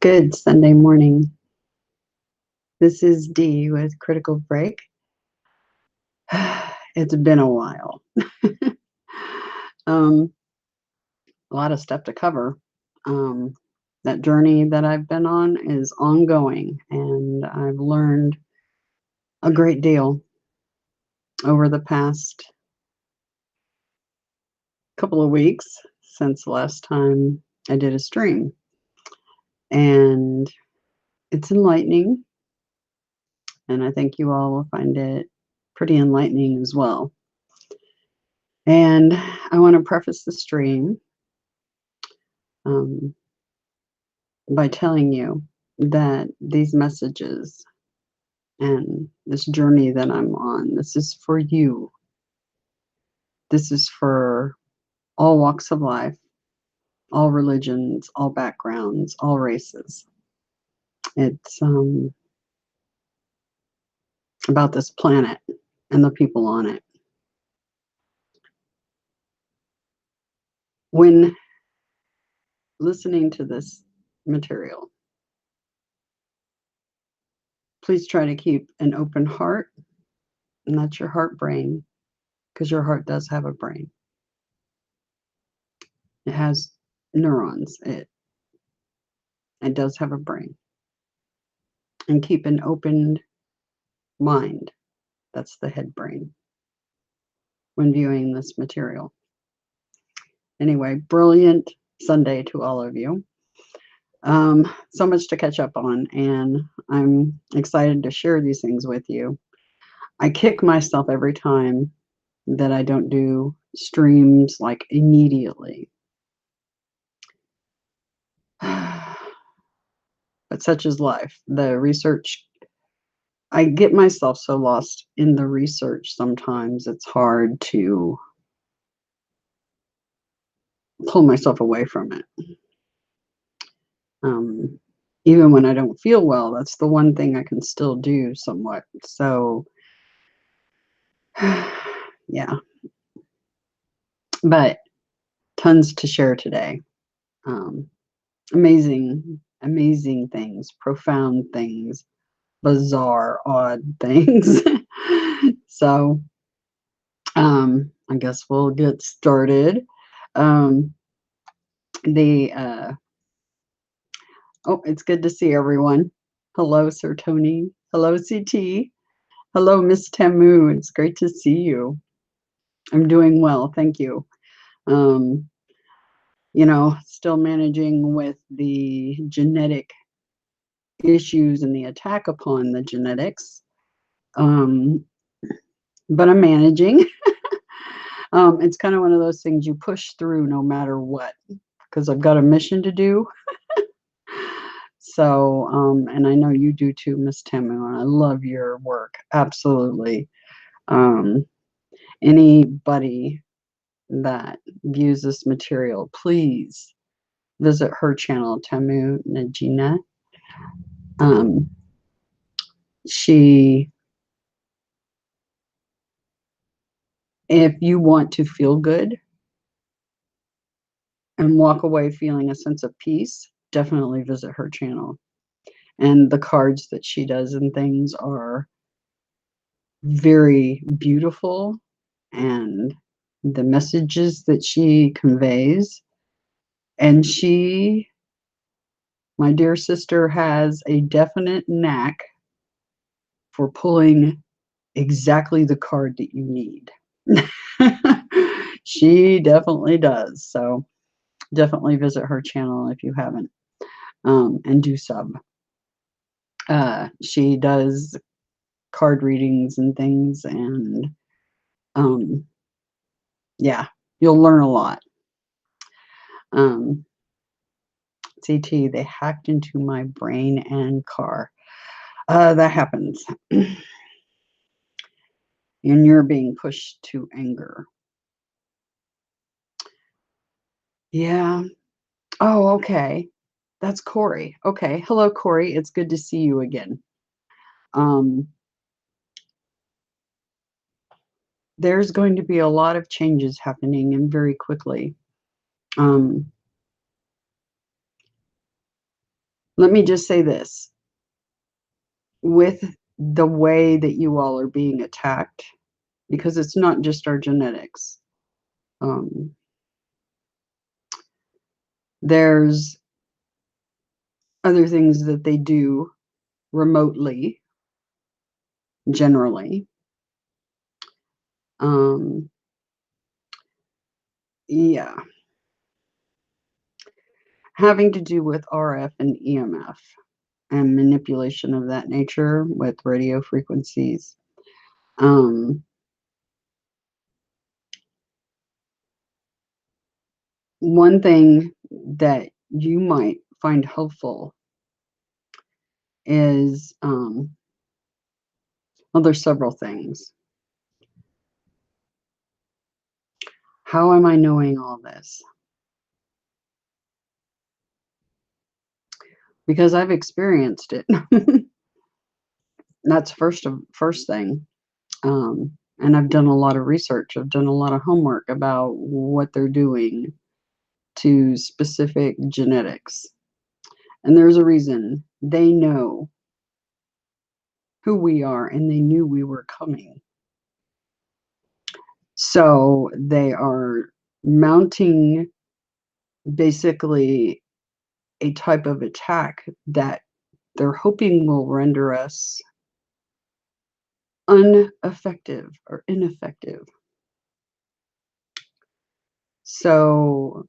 Good Sunday morning. This is Dee with Critical Break. It's been a while. A lot of stuff to cover. That journey that I've been on is ongoing, and I've learned a great deal over the past couple of weeks since the last time I did a stream. And it's enlightening, and I think you all will find it pretty enlightening as well. And I want to preface the stream by telling you that these messages and this journey that I'm on, this is for you. This is for all walks of life, all religions, all backgrounds, all races. It's about this planet and the people on it. When listening to this material, please try to keep an open heart, and that's your heart brain, because your heart does have a brain. It has neurons. It does have a brain. And keep an open mind. That's the head brain when viewing this material. Anyway, brilliant Sunday to all of you. So much to catch up on, and I'm excited to share these things with you. I kick myself every time that I don't do streams like immediately. But such is life. The research, I get myself so lost in the research sometimes it's hard to pull myself away from it. Even when I don't feel well, that's the one thing I can still do somewhat. So, yeah. But tons to share today. Amazing things, profound things, bizarre, odd things. So, I guess we'll get started. Oh, it's good to see everyone. Hello, Sir Tony. Hello, CT. Hello, Miss Tamu. It's great to see you. I'm doing well, thank you. Still managing with the genetic issues and the attack upon the genetics. But I'm managing. It's kind of one of those things you push through no matter what, because I've got a mission to do. So, and I know you do too, Miss Tamu, and I love your work. Absolutely. Anybody that views this material, please visit her channel, Tamu Najina. If you want to feel good and walk away feeling a sense of peace, definitely visit her channel. And the cards that she does and things are very beautiful, and the messages that she conveys. And she, my dear sister, has a definite knack for pulling exactly the card that you need. She definitely does. So definitely visit her channel if you haven't, and do sub. She does card readings and things, and yeah, you'll learn a lot. CT, they hacked into my brain and car. That happens. And you're being pushed to anger. Yeah. Oh, okay. That's Corey. Okay. Hello, Corey. It's good to see you again. There's going to be a lot of changes happening, and very quickly. Let me just say this. With the way that you all are being attacked, because it's not just our genetics. There's other things that they do remotely, generally. Yeah. Having to do with RF and EMF and manipulation of that nature with radio frequencies. One thing that you might find helpful is, well, there's several things. How am I knowing all this? Because I've experienced it. That's first thing. And I've done a lot of research. I've done a lot of homework about what they're doing to specific genetics. And there's a reason. They know who we are and they knew we were coming. So they are mounting basically a type of attack that they're hoping will render us ineffective. So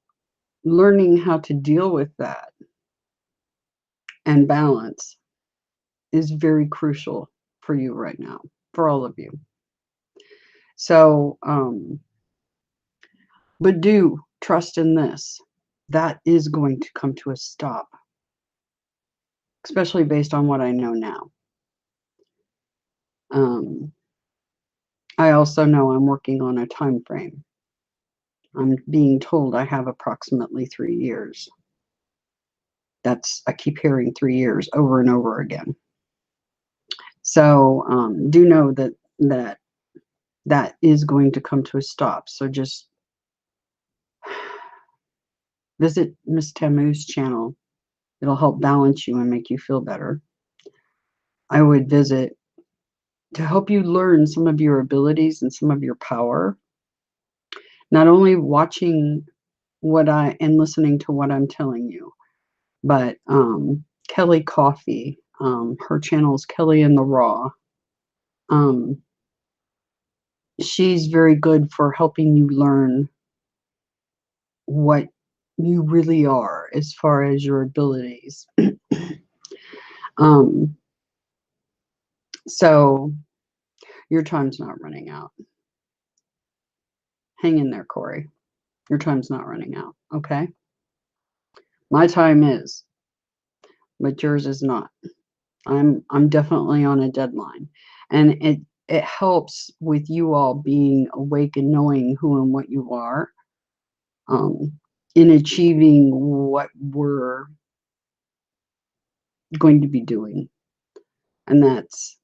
learning how to deal with that and balance is very crucial for you right now, for all of you. So, but do trust in this. That is going to come to a stop, especially based on what I know now. I also know I'm working on a time frame. I'm being told I have approximately 3 years. I keep hearing 3 years over and over again. So do know that is going to come to a stop. So just visit Miss Tamu's channel. It'll help balance you and make you feel better. I would visit to help you learn some of your abilities and some of your power. Not only watching and listening to what I'm telling you, but Kelly Coffee, her channel is Kelly in the Raw. She's very good for helping you learn what you really are as far as your abilities. So your time's not running out. Hang in there, Corey. Your time's not running out, okay? My time is, but yours is not. I'm definitely on a deadline. And it helps with you all being awake and knowing who and what you are, in achieving what we're going to be doing. And that's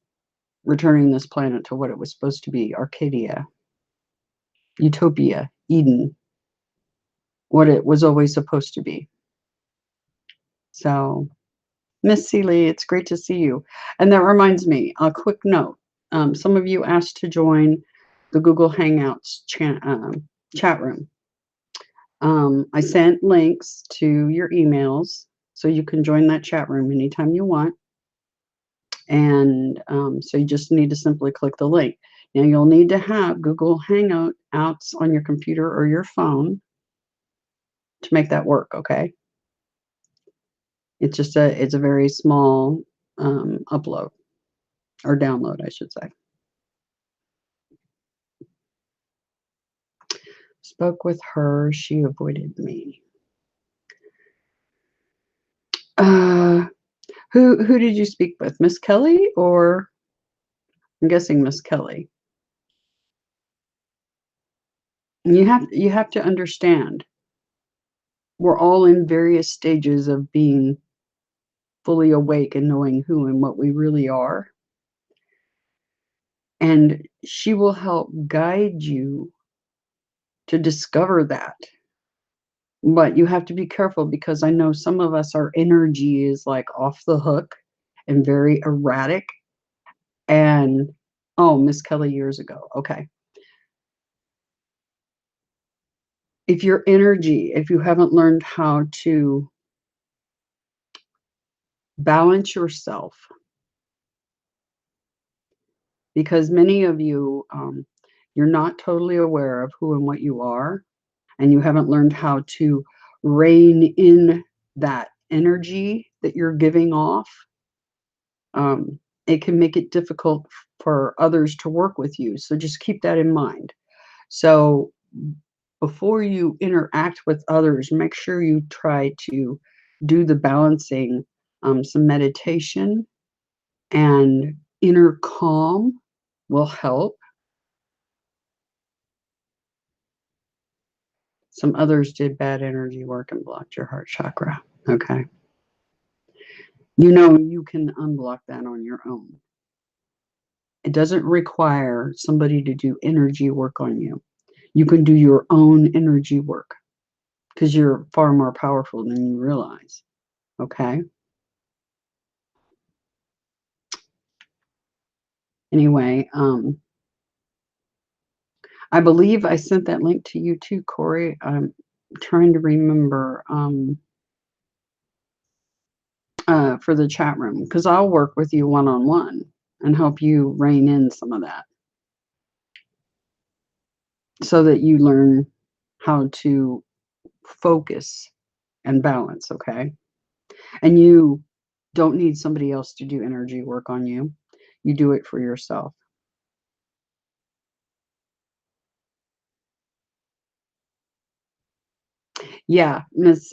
returning this planet to what it was supposed to be, Arcadia, Utopia, Eden, what it was always supposed to be. So, Miss Seeley, it's great to see you. And that reminds me, a quick note. Some of you asked to join the Google Hangouts chat room. I sent links to your emails, so you can join that chat room anytime you want. And so you just need to simply click the link. Now you'll need to have Google Hangouts on your computer or your phone to make that work, okay? It's a very small upload or download, I should say. Spoke with her, she avoided me. Who did you speak with? Miss Kelly, or I'm guessing Miss Kelly. You have to understand, we're all in various stages of being fully awake and knowing who and what we really are. And she will help guide you to discover that. But you have to be careful because I know some of us, our energy is like off the hook and very erratic. And oh, Miss Kelly years ago. Okay. If your energy, if you haven't learned how to balance yourself, because many of you, you're not totally aware of who and what you are, and you haven't learned how to rein in that energy that you're giving off, it can make it difficult for others to work with you. So just keep that in mind. So before you interact with others, make sure you try to do the balancing, some meditation and inner calm will help. Some others did bad energy work and blocked your heart chakra. Okay. You know, you can unblock that on your own. It doesn't require somebody to do energy work on you. You can do your own energy work because you're far more powerful than you realize. Okay. Anyway, I believe I sent that link to you too, Corey. I'm trying to remember for the chat room because I'll work with you one-on-one and help you rein in some of that so that you learn how to focus and balance, okay? And you don't need somebody else to do energy work on you. You do it for yourself. Yeah, Miss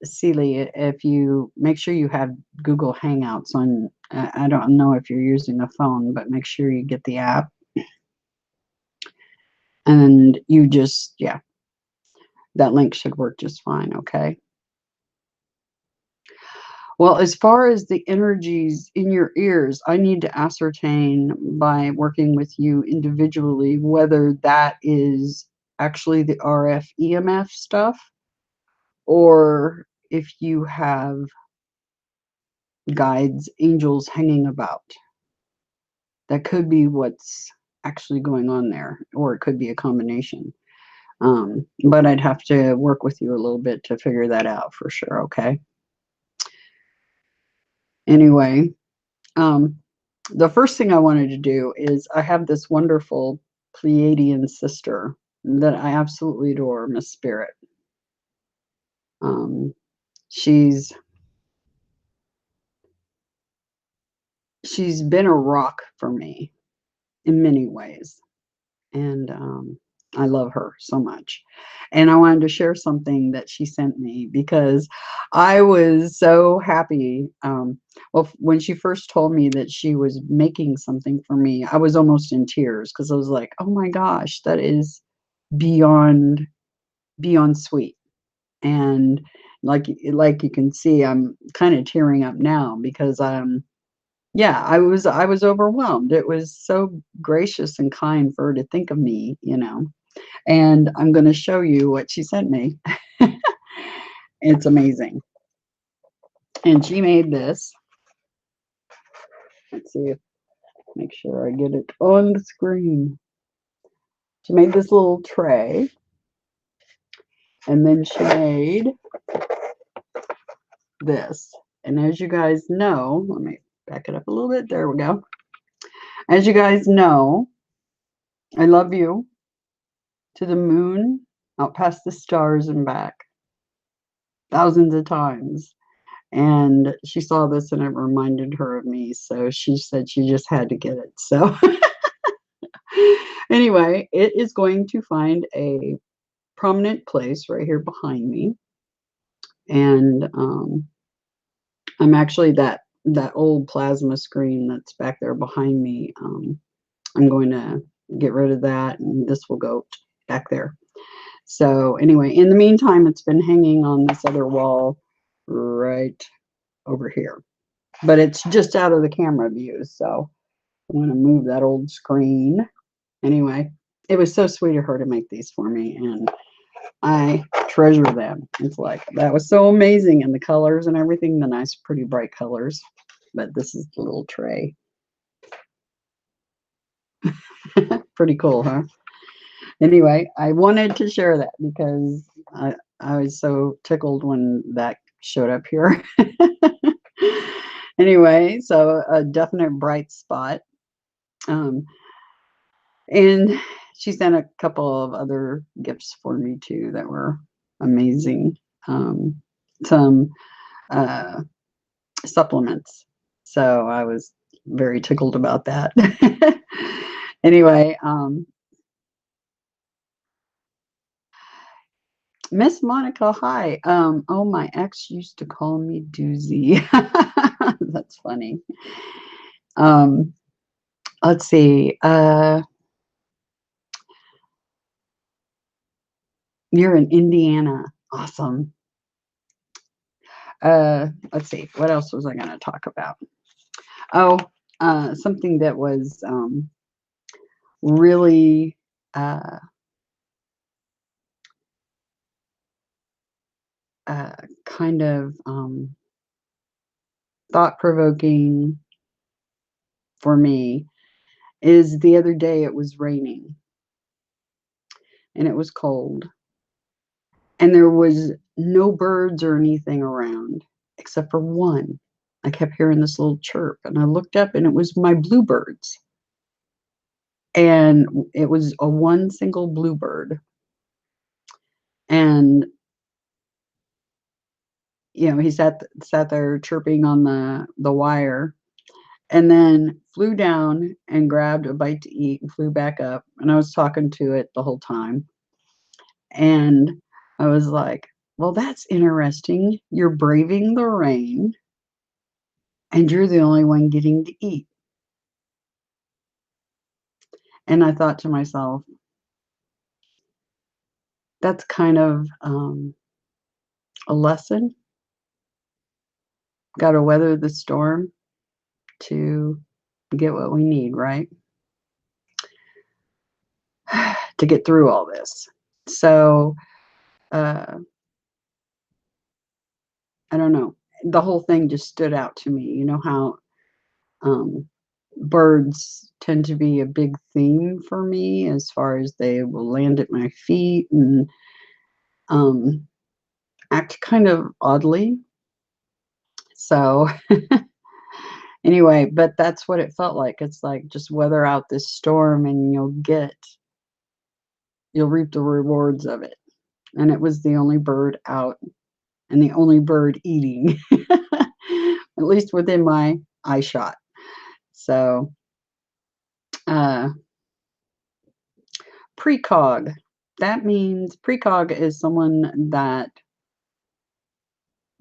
Seeley, if you make sure you have Google Hangouts on, I don't know if you're using a phone, but make sure you get the app. And you just, yeah, that link should work just fine, okay? Well, as far as the energies in your ears, I need to ascertain by working with you individually whether that is actually the RF EMF stuff or if you have guides, angels hanging about. That could be what's actually going on there, or it could be a combination. But I'd have to work with you a little bit to figure that out for sure, okay? Anyway, the first thing I wanted to do is I have this wonderful Pleiadian sister that I absolutely adore, Miss Spirit. She's been a rock for me in many ways. And I love her so much. And I wanted to share something that she sent me because I was so happy. Well, when she first told me that she was making something for me, I was almost in tears because I was like, oh my gosh, that is beyond sweet. And like you can see, I'm kind of tearing up now because yeah, I was overwhelmed. It was so gracious and kind for her to think of me, you know. And I'm going to show you what she sent me. It's amazing. And she made this. Let's see if make sure I get it on the screen. She made this little tray. And then she made this. And as you guys know, let me back it up a little bit. There we go. As you guys know, I love you to the moon, out past the stars and back, thousands of times. And she saw this and it reminded her of me. So she said she just had to get it. So anyway, it is going to find a prominent place right here behind me. And I'm actually that old plasma screen that's back there behind me. I'm going to get rid of that and this will go back there. So anyway, in the meantime, it's been hanging on this other wall right over here, but it's just out of the camera view. So I'm going to move that old screen. Anyway, it was so sweet of her to make these for me. And I treasure them. It's like, that was so amazing. And the colors and everything, the nice, pretty bright colors. But this is the little tray. Pretty cool, huh? Anyway, I wanted to share that because I was so tickled when that showed up here. Anyway, so a definite bright spot. Um, and she sent a couple of other gifts for me too that were amazing. Some supplements. So I was very tickled about that. Anyway, Miss Monica, hi. Oh, my ex used to call me Doozy. That's funny. Um, let's see. You're in Indiana. Awesome. Let's see. What else was I going to talk about? Oh, something that was really kind of thought-provoking for me is the other day it was raining and it was cold and there was no birds or anything around except for one. I kept hearing this little chirp and I looked up and it was my bluebirds. And it was a one single bluebird. And he sat there chirping on the wire and then flew down and grabbed a bite to eat and flew back up. And I was talking to it the whole time. And I was like, well, that's interesting. You're braving the rain and you're the only one getting to eat. And I thought to myself, that's kind of a lesson. Got to weather the storm to get what we need, right? To get through all this. So, I don't know. The whole thing just stood out to me. You know how birds tend to be a big theme for me as far as they will land at my feet and um, act kind of oddly. So, anyway, but that's what it felt like. It's like just weather out this storm and you'll reap the rewards of it. And it was the only bird out and the only bird eating, at least within my eye shot. So, uh, precog. That means precog is someone that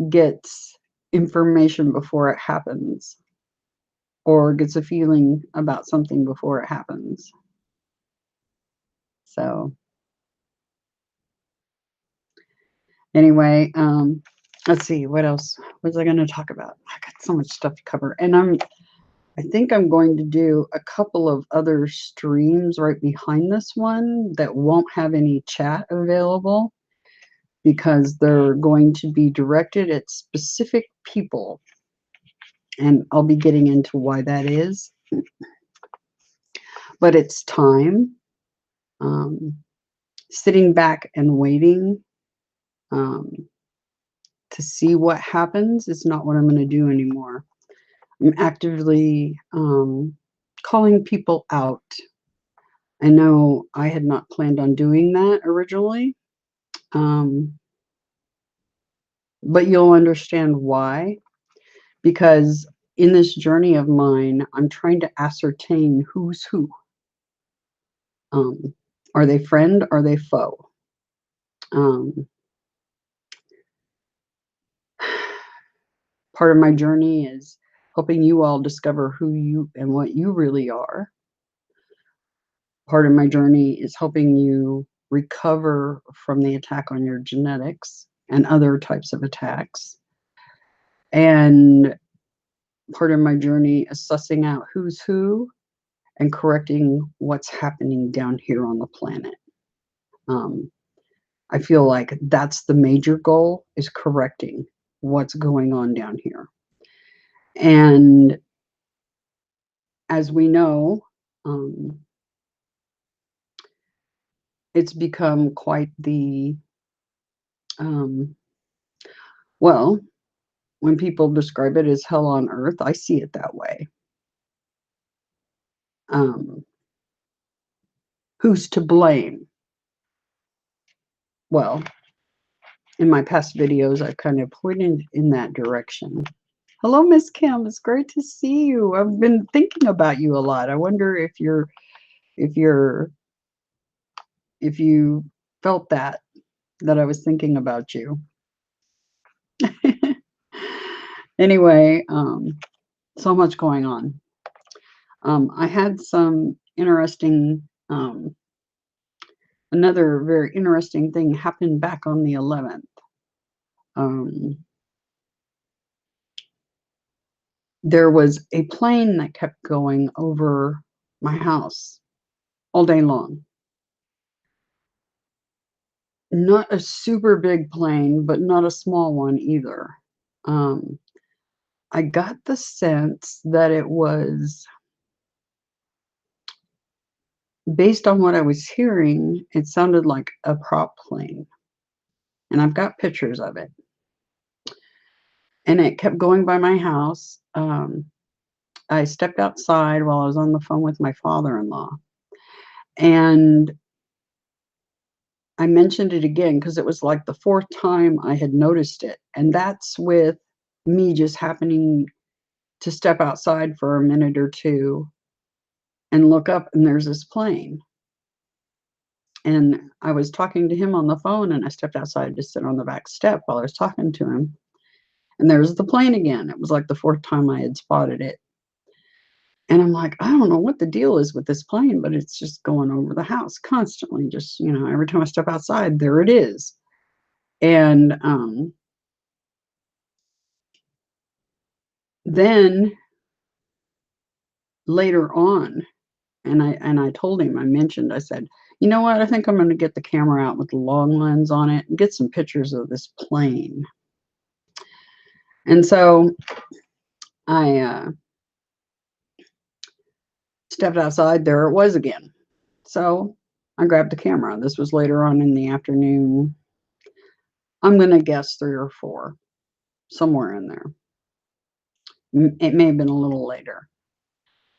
gets information before it happens or gets a feeling about something before it happens. So anyway, let's see, what else was I going to talk about? I got so much stuff to cover, and I think I'm going to do a couple of other streams right behind this one that won't have any chat available because they're going to be directed at specific people, and I'll be getting into why that is. But it's time. Sitting back and waiting um, to see what happens is not what I'm going to do anymore. I'm actively calling people out. I know I had not planned on doing that originally, but you'll understand why. Because in this journey of mine, I'm trying to ascertain who's who. Are they friend? Are they foe? Part of my journey is helping you all discover who you and what you really are. Part of my journey is helping you recover from the attack on your genetics and other types of attacks. And part of my journey is sussing out who's who and correcting what's happening down here on the planet. I feel like that's the major goal, is correcting what's going on down here. And as we know, it's become quite the, well, when people describe it as hell on earth, I see it that way. Who's to blame? Well, in my past videos, I've kind of pointed in that direction. Hello, Miss Kim. It's great to see you. I've been thinking about you a lot. I wonder if you felt that I was thinking about you. Anyway, so much going on. I had some interesting, another very interesting thing happened back on the 11th. There was a plane that kept going over my house all day long. Not a super big plane, but not a small one either. I got the sense that it was, based on what I was hearing, it sounded like a prop plane. And I've got pictures of it. And it kept going by my house. I stepped outside while I was on the phone with my father-in-law. And I mentioned it again because it was like the 4th time I had noticed it. And that's with me just happening to step outside for a minute or two and look up, and there's this plane. And I was talking to him on the phone, and I stepped outside to sit on the back step while I was talking to him. And there's the plane again. It was like the 4th time I had spotted it. And I'm like, I don't know what the deal is with this plane, but it's just going over the house constantly. Just, you know, every time I step outside, there it is. And then later on, and I told him, I said, you know what, I think I'm going to get the camera out with the long lens on it and get some pictures of this plane. And so I stepped outside. There it was again. So I grabbed the camera. This was later on in the afternoon. I'm going to guess 3 or 4, somewhere in there. It may have been a little later.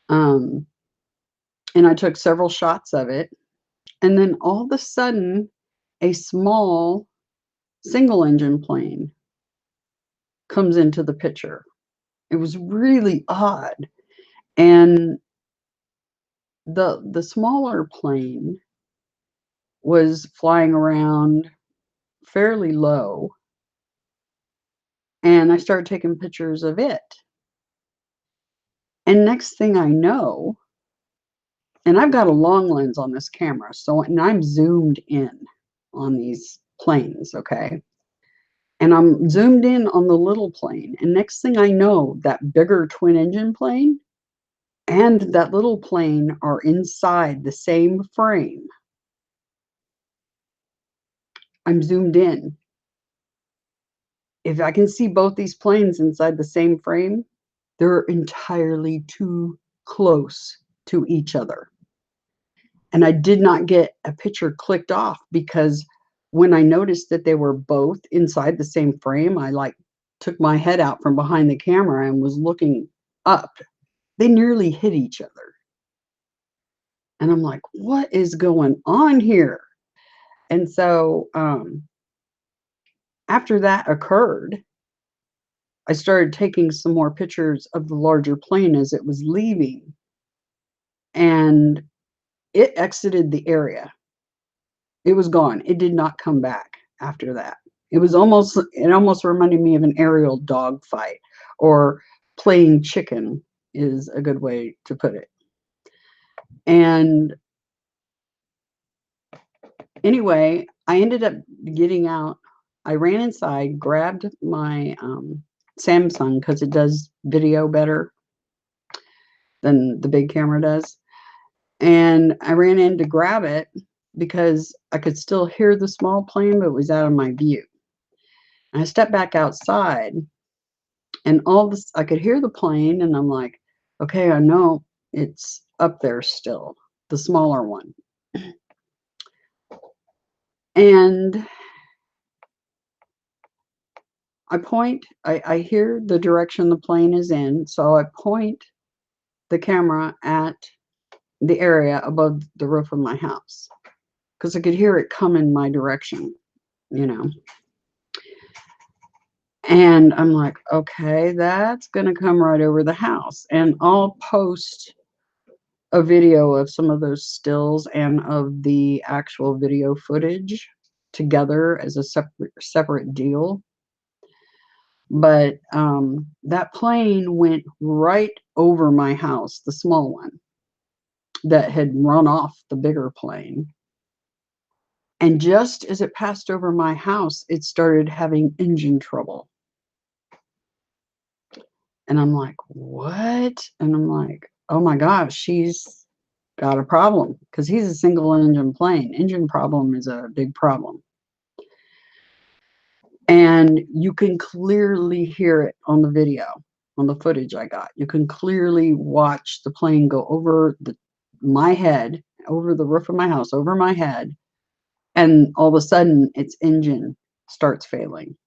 And I took several shots of it. And then all of a sudden, a small single engine plane comes into the picture. It was really odd. And the smaller plane was flying around fairly low. And I started taking pictures of it. And next thing I know, and I've got a long lens on this camera, so, and I'm zoomed in on these planes, okay? And I'm zoomed in on the little plane. And next thing I know, that bigger twin engine plane and that little plane are inside the same frame. I'm zoomed in. If I can see both these planes inside the same frame, they're entirely too close to each other. And I did not get a picture clicked off because when I noticed that they were both inside the same frame, I like took my head out from behind the camera and was looking up. They nearly hit each other. And I'm like, what is going on here? And so after that occurred, I started taking some more pictures of the larger plane as it was leaving. And it exited the area. It was gone. It did not come back after that. It almost reminded me of an aerial dog fight, or playing chicken is a good way to put it. And anyway, I ended up getting out. I ran inside, grabbed my Samsung because it does video better than the big camera does. And I ran in to grab it, because I could still hear the small plane, but it was out of my view. And I stepped back outside, and all this, I could hear the plane, and I'm like, okay, I know it's up there still, the smaller one. And I hear the direction the plane is in, so I point the camera at the area above the roof of my house because I could hear it come in my direction, you know. And I'm like, okay, that's going to come right over the house. And I'll post a video of some of those stills and of the actual video footage together as a separate deal. But that plane went right over my house, the small one that had run off the bigger plane. And just as it passed over my house, it started having engine trouble. And I'm like, what? And I'm like, oh my gosh, she's got a problem because he's a single engine plane. Engine problem is a big problem. And you can clearly hear it on the video, on the footage I got. You can clearly watch the plane go over my head, over the roof of my house, over my head. And all of a sudden, its engine starts failing.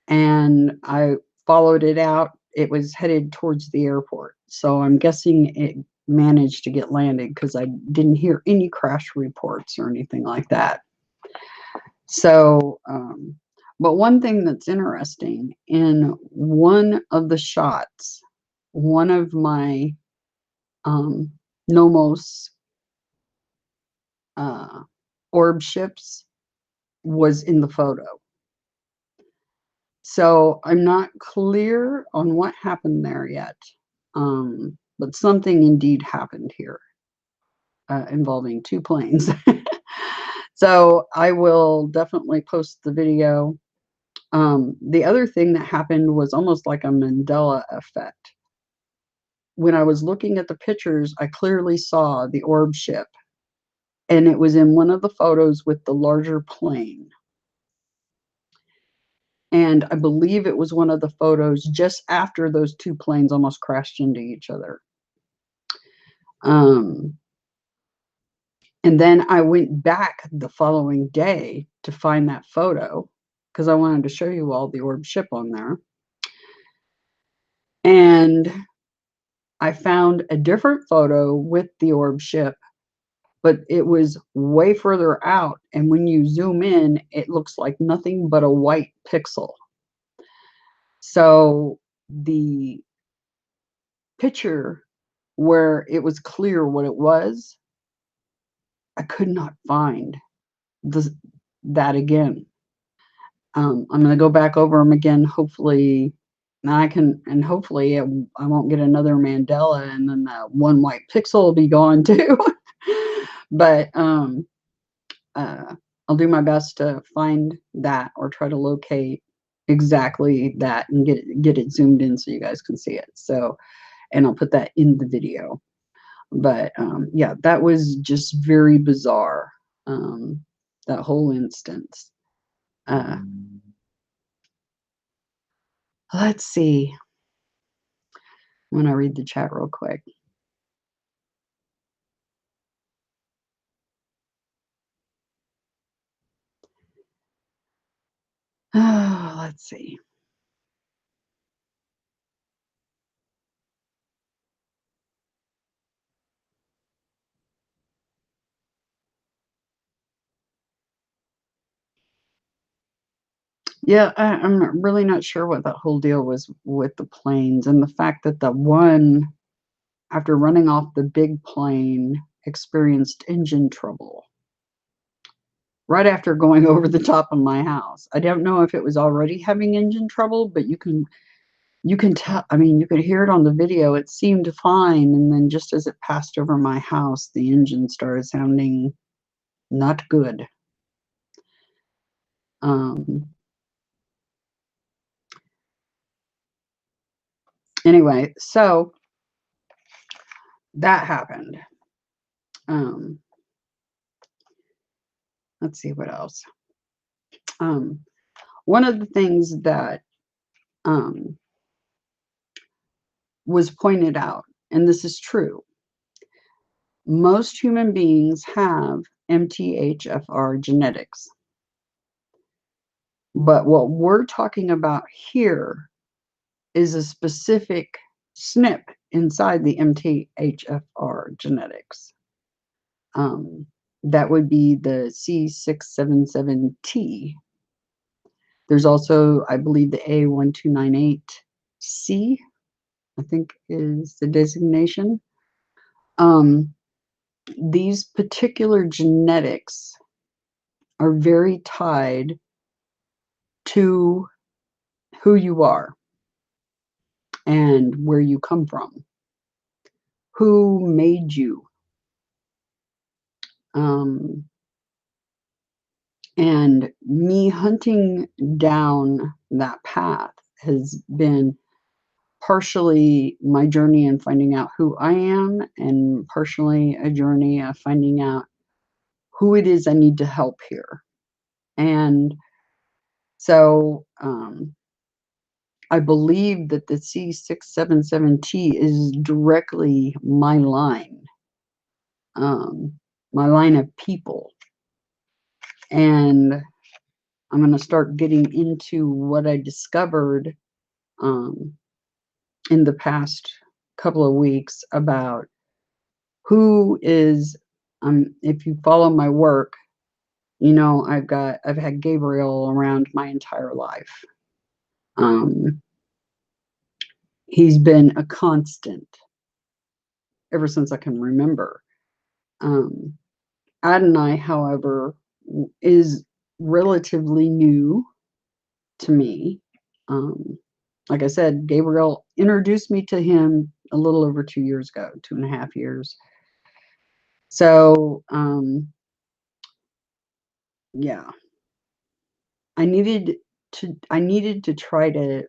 And I followed it out. It was headed towards the airport. So I'm guessing it managed to get landed because I didn't hear any crash reports or anything like that. So, but one thing that's interesting, in one of the shots, one of my Nomos orb ships was in the photo. So I'm not clear on what happened there yet, but something indeed happened here involving two planes. So I will definitely post the video. The other thing that happened was almost like a Mandela effect. When I was looking at the pictures, I clearly saw the orb ship, and it was in one of the photos with the larger plane. And I believe it was one of the photos just after those two planes almost crashed into each other. And then I went back the following day to find that photo because I wanted to show you all the orb ship on there. And I found a different photo with the orb ship, but it was way further out. And when you zoom in, it looks like nothing but a white pixel. So the picture where it was clear what it was, I could not find that again. I'm going to go back over them again. Hopefully, hopefully I won't get another Mandela, and then that one white pixel will be gone too. But I'll do my best to find that or try to locate exactly that and get it zoomed in so you guys can see it. So, and I'll put that in the video. But yeah, that was just very bizarre. That whole instance. Let's see. I'm gonna read the chat real quick. Let's see. Yeah, I'm really not sure what that whole deal was with the planes and the fact that the one, after running off the big plane, experienced engine trouble right after going over the top of my house. I don't know if it was already having engine trouble, but you can tell, I mean, you could hear it on the video. It seemed fine, and then just as it passed over my house, the engine started sounding not good. Anyway, so that happened. let's see what else. One of the things that was pointed out, and this is true, most human beings have MTHFR genetics. But what we're talking about here is a specific SNP inside the MTHFR genetics. That would be the C677T. There's also, I believe, the A1298C, I think is the designation. These particular genetics are very tied to who you are and where you come from, who made you. And me hunting down that path has been partially my journey in finding out who I am, and partially a journey of finding out who it is I need to help here. And so I believe that the C677T is directly my line of people. And I'm going to start getting into what I discovered in the past couple of weeks about who is, if you follow my work, you know, I've had Gabriel around my entire life. He's been a constant ever since I can remember. Adonai, however, is relatively new to me. Like I said, Gabriel introduced me to him a little over 2 years ago, 2.5 years. So, yeah, I needed to try to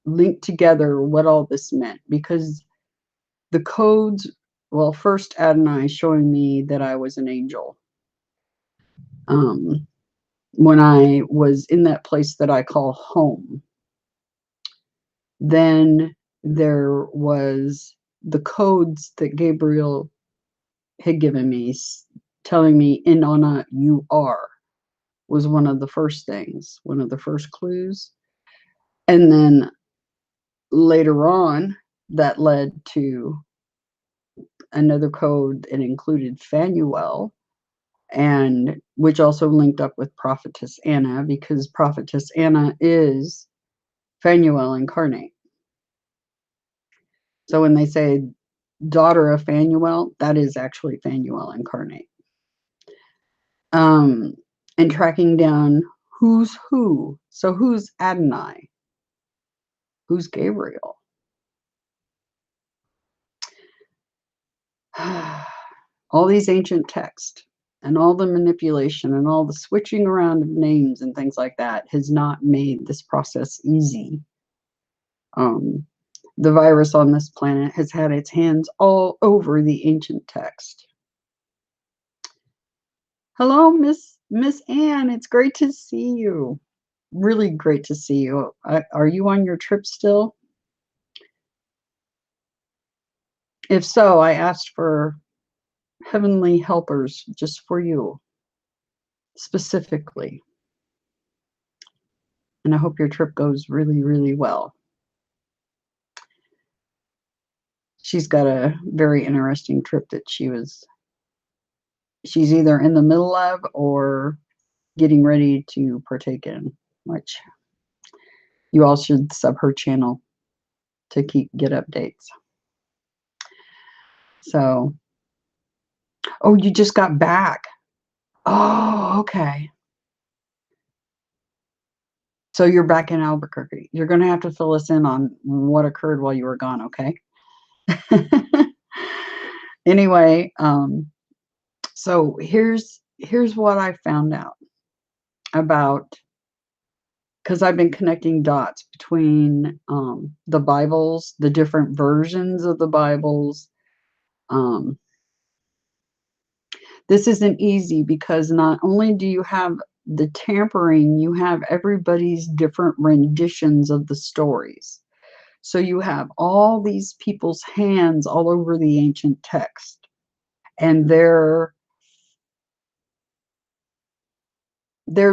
link together what all this meant, because the codes, well, first Adonai showing me that I was an angel. When I was in that place that I call home. Then there was the codes that Gabriel had given me, telling me, Inanna, you are, was one of the first things, one of the first clues. And then later on, that led to another code that included Phanuel, and which also linked up with Prophetess Anna, because Prophetess Anna is Phanuel incarnate. So when they say daughter of Phanuel, that is actually Phanuel incarnate. And tracking down who's who. So who's Adonai? Who's Gabriel? All these ancient texts and all the manipulation and all the switching around of names and things like that has not made this process easy. The virus on this planet has had its hands all over the ancient text. Hello, Miss Anne. It's great to see you. Really great to see you. Are you on your trip still? If so, I asked for heavenly helpers just for you, specifically. And I hope your trip goes really, really well. She's got a very interesting trip that she's either in the middle of or getting ready to partake in, which you all should sub her channel to get updates. So, oh, you just got back. Oh, okay. So you're back in Albuquerque. You're going to have to fill us in on what occurred while you were gone, okay? Anyway, so here's what I found out about, because I've been connecting dots between the Bibles, the different versions of the Bibles. This isn't easy because not only do you have the tampering, you have everybody's different renditions of the stories. So you have all these people's hands all over the ancient text and their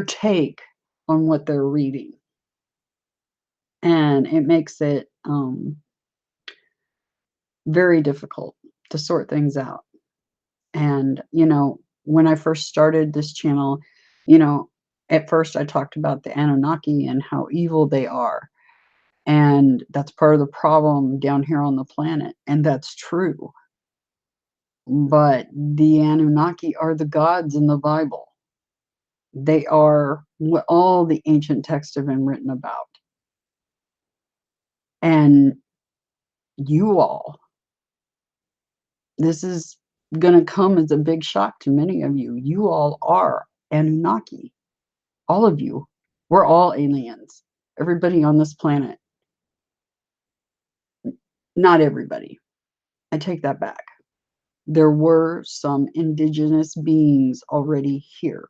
take on what they're reading. And it makes it very difficult to sort things out. And, when I first started this channel, at first I talked about the Anunnaki and how evil they are. And that's part of the problem down here on the planet. And that's true. But the Anunnaki are the gods in the Bible. They are what all the ancient texts have been written about. And you all, this is going to come as a big shock to many of you. You all are Anunnaki. All of you. We're all aliens. Everybody on this planet. Not everybody. I take that back. There were some indigenous beings already here.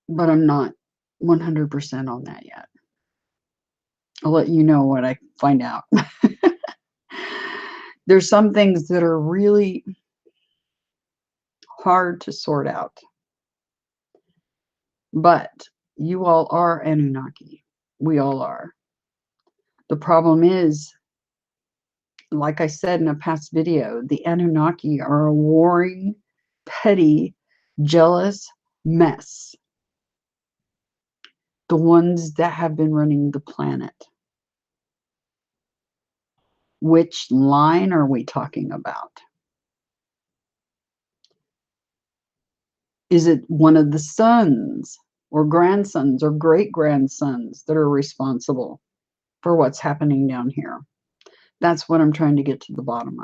But I'm not 100% on that yet. I'll let you know what I find out. There's some things that are really hard to sort out. But you all are Anunnaki. We all are. The problem is, like I said in a past video, the Anunnaki are a warring, petty, jealous mess. The ones that have been running the planet. Which line are we talking about? Is it one of the sons or grandsons or great-grandsons that are responsible for what's happening down here? That's what I'm trying to get to the bottom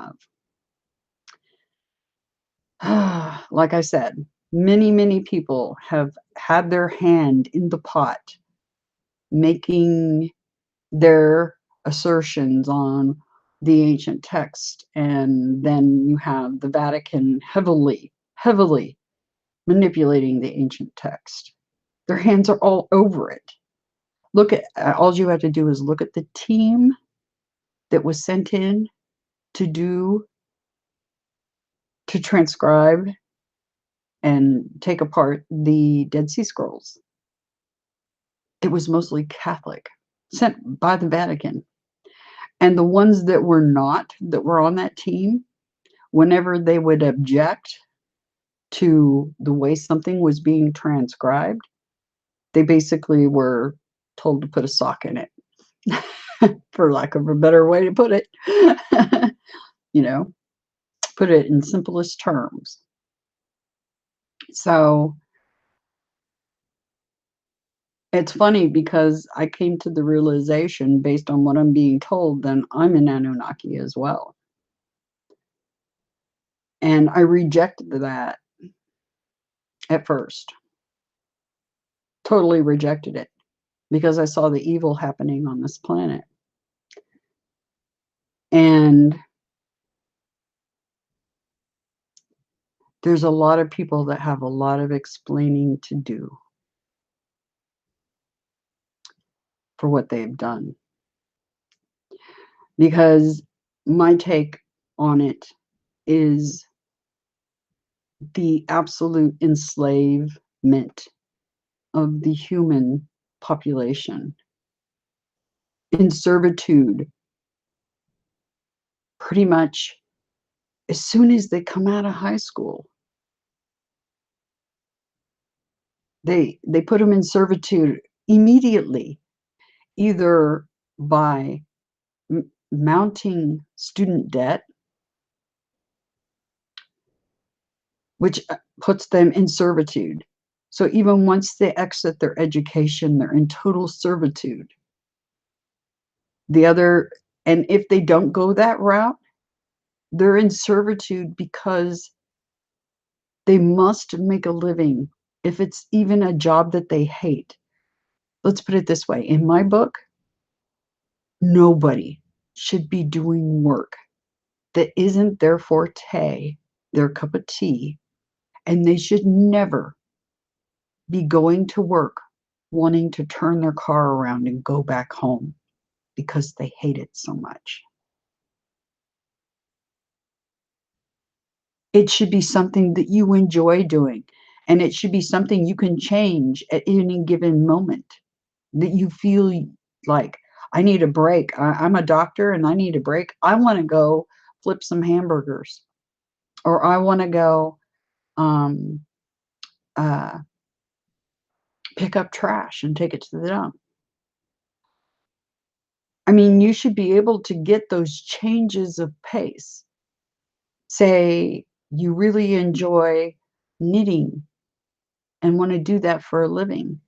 of. Like I said, many, many people have had their hand in the pot making their assertions on the ancient text, and then you have the Vatican heavily manipulating the ancient text. Their hands are all over it. Look at, all you have to do is look at the team that was sent in to transcribe and take apart the Dead Sea Scrolls. It was mostly Catholic, sent by the Vatican. And the ones that were not, that were on that team, whenever they would object to the way something was being transcribed, they basically were told to put a sock in it, for lack of a better way to put it. Put it in simplest terms. So it's funny because I came to the realization, based on what I'm being told, then I'm an Anunnaki as well. And I rejected that at first. Totally rejected it because I saw the evil happening on this planet. And there's a lot of people that have a lot of explaining to do for what they've done. Because my take on it is the absolute enslavement of the human population in servitude pretty much as soon as they come out of high school. They put them in servitude immediately, either by mounting student debt, which puts them in servitude. So even once they exit their education, they're in total servitude. And if they don't go that route, they're in servitude because they must make a living, if it's even a job that they hate. Let's put it this way. In my book, nobody should be doing work that isn't their forte, their cup of tea, and they should never be going to work wanting to turn their car around and go back home because they hate it so much. It should be something that you enjoy doing, and it should be something you can change at any given moment, that you feel like, I need a break. I'm a doctor and I need a break. I want to go flip some hamburgers, or I want to go um, uh, pick up trash and take it to the dump. I mean, you should be able to get those changes of pace. Say you really enjoy knitting and want to do that for a living,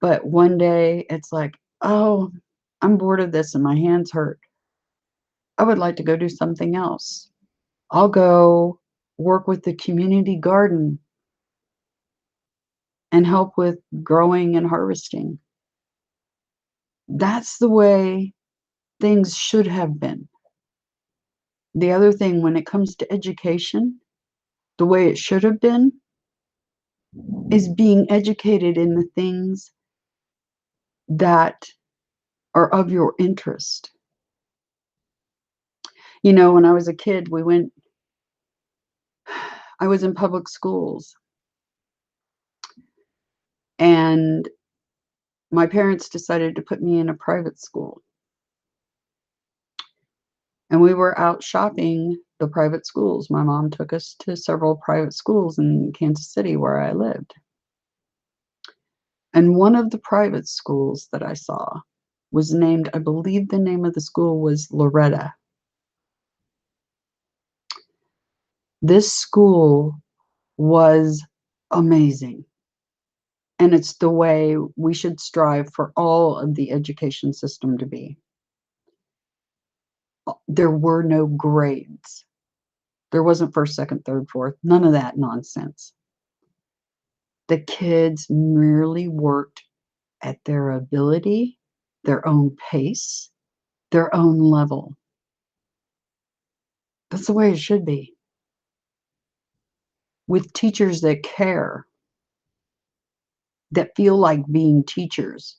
but one day it's like, oh, I'm bored of this and my hands hurt. I would like to go do something else. I'll go work with the community garden and help with growing and harvesting. That's the way things should have been. The other thing, when it comes to education, the way it should have been is being educated in the things that are of your interest. You know, when I was a kid, I was in public schools, and my parents decided to put me in a private school. And we were out shopping the private schools. My mom took us to several private schools in Kansas City where I lived. And one of the private schools that I saw was named, I believe the name of the school was Loretta. This school was amazing. And it's the way we should strive for all of the education system to be. There were no grades. There wasn't first, second, third, fourth, none of that nonsense. The kids merely worked at their ability, their own pace, their own level. That's the way it should be. With teachers that care, that feel like being teachers,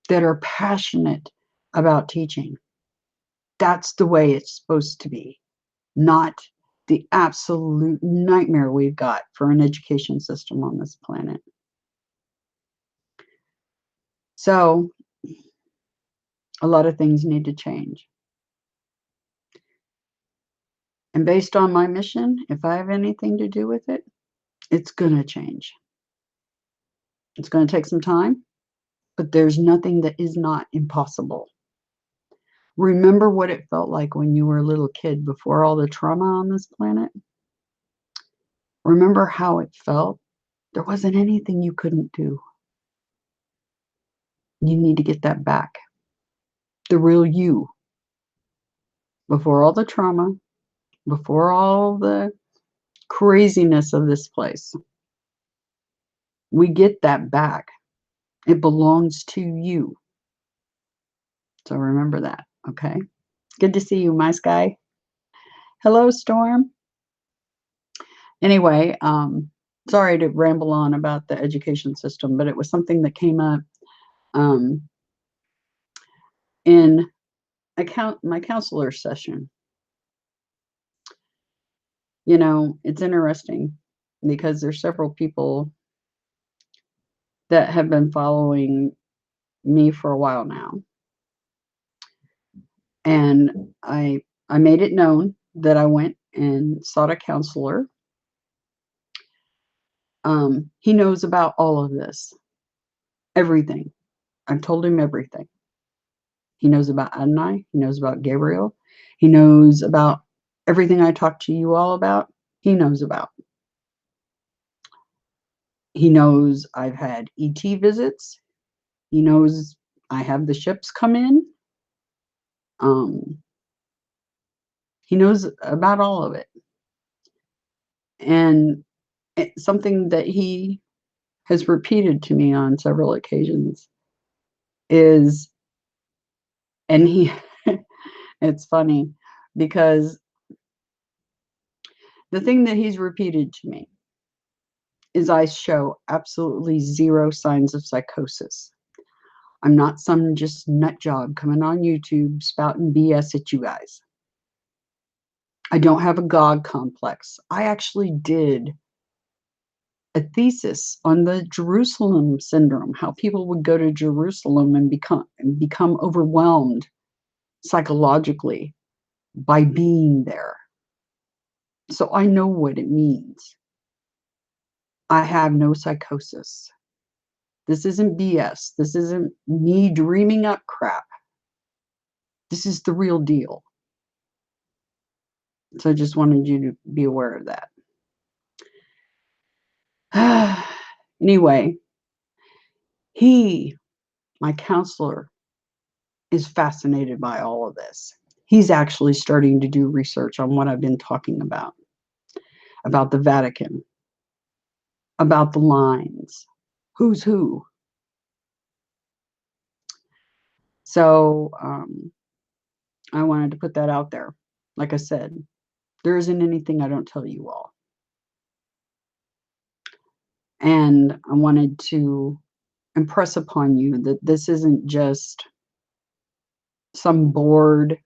that are passionate about teaching. That's the way it's supposed to be, not the absolute nightmare we've got for an education system on this planet. So, a lot of things need to change. And based on my mission, if I have anything to do with it, it's going to change. It's going to take some time, but there's nothing that is not impossible. Remember what it felt like when you were a little kid before all the trauma on this planet? Remember how it felt? There wasn't anything you couldn't do. You need to get that back. The real you. Before all the trauma, before all the craziness of this place. We get that back. It belongs to you. So remember that, okay? Good to see you, my sky. Hello, Storm. Anyway, sorry to ramble on about the education system, but it was something that came up in my counselor session. You know, it's interesting because there's several people that have been following me for a while now. And I made it known that I went and sought a counselor. He knows about all of this, everything. I've told him everything. He knows about Adonai. He knows about Gabriel. He knows about everything I talked to you all about. He knows about. He knows I've had ET visits. He knows I have the ships come in. He knows about all of it. And it's something that he has repeated to me on several occasions is And it's funny because the thing that he's repeated to me is I show absolutely zero signs of psychosis. I'm not some just nut job coming on YouTube spouting BS at you guys. I don't have a God complex. I actually did a thesis on the Jerusalem syndrome, how people would go to Jerusalem and become overwhelmed psychologically by being there. So I know what it means. I have no psychosis. This isn't BS. This isn't me dreaming up crap. This is the real deal. So I just wanted you to be aware of that. Anyway, my counselor, is fascinated by all of this. He's actually starting to do research on what I've been talking about the Vatican, about the lines, who's who. So I wanted to put that out there. Like I said, there isn't anything I don't tell you all. And I wanted to impress upon you that this isn't just some bored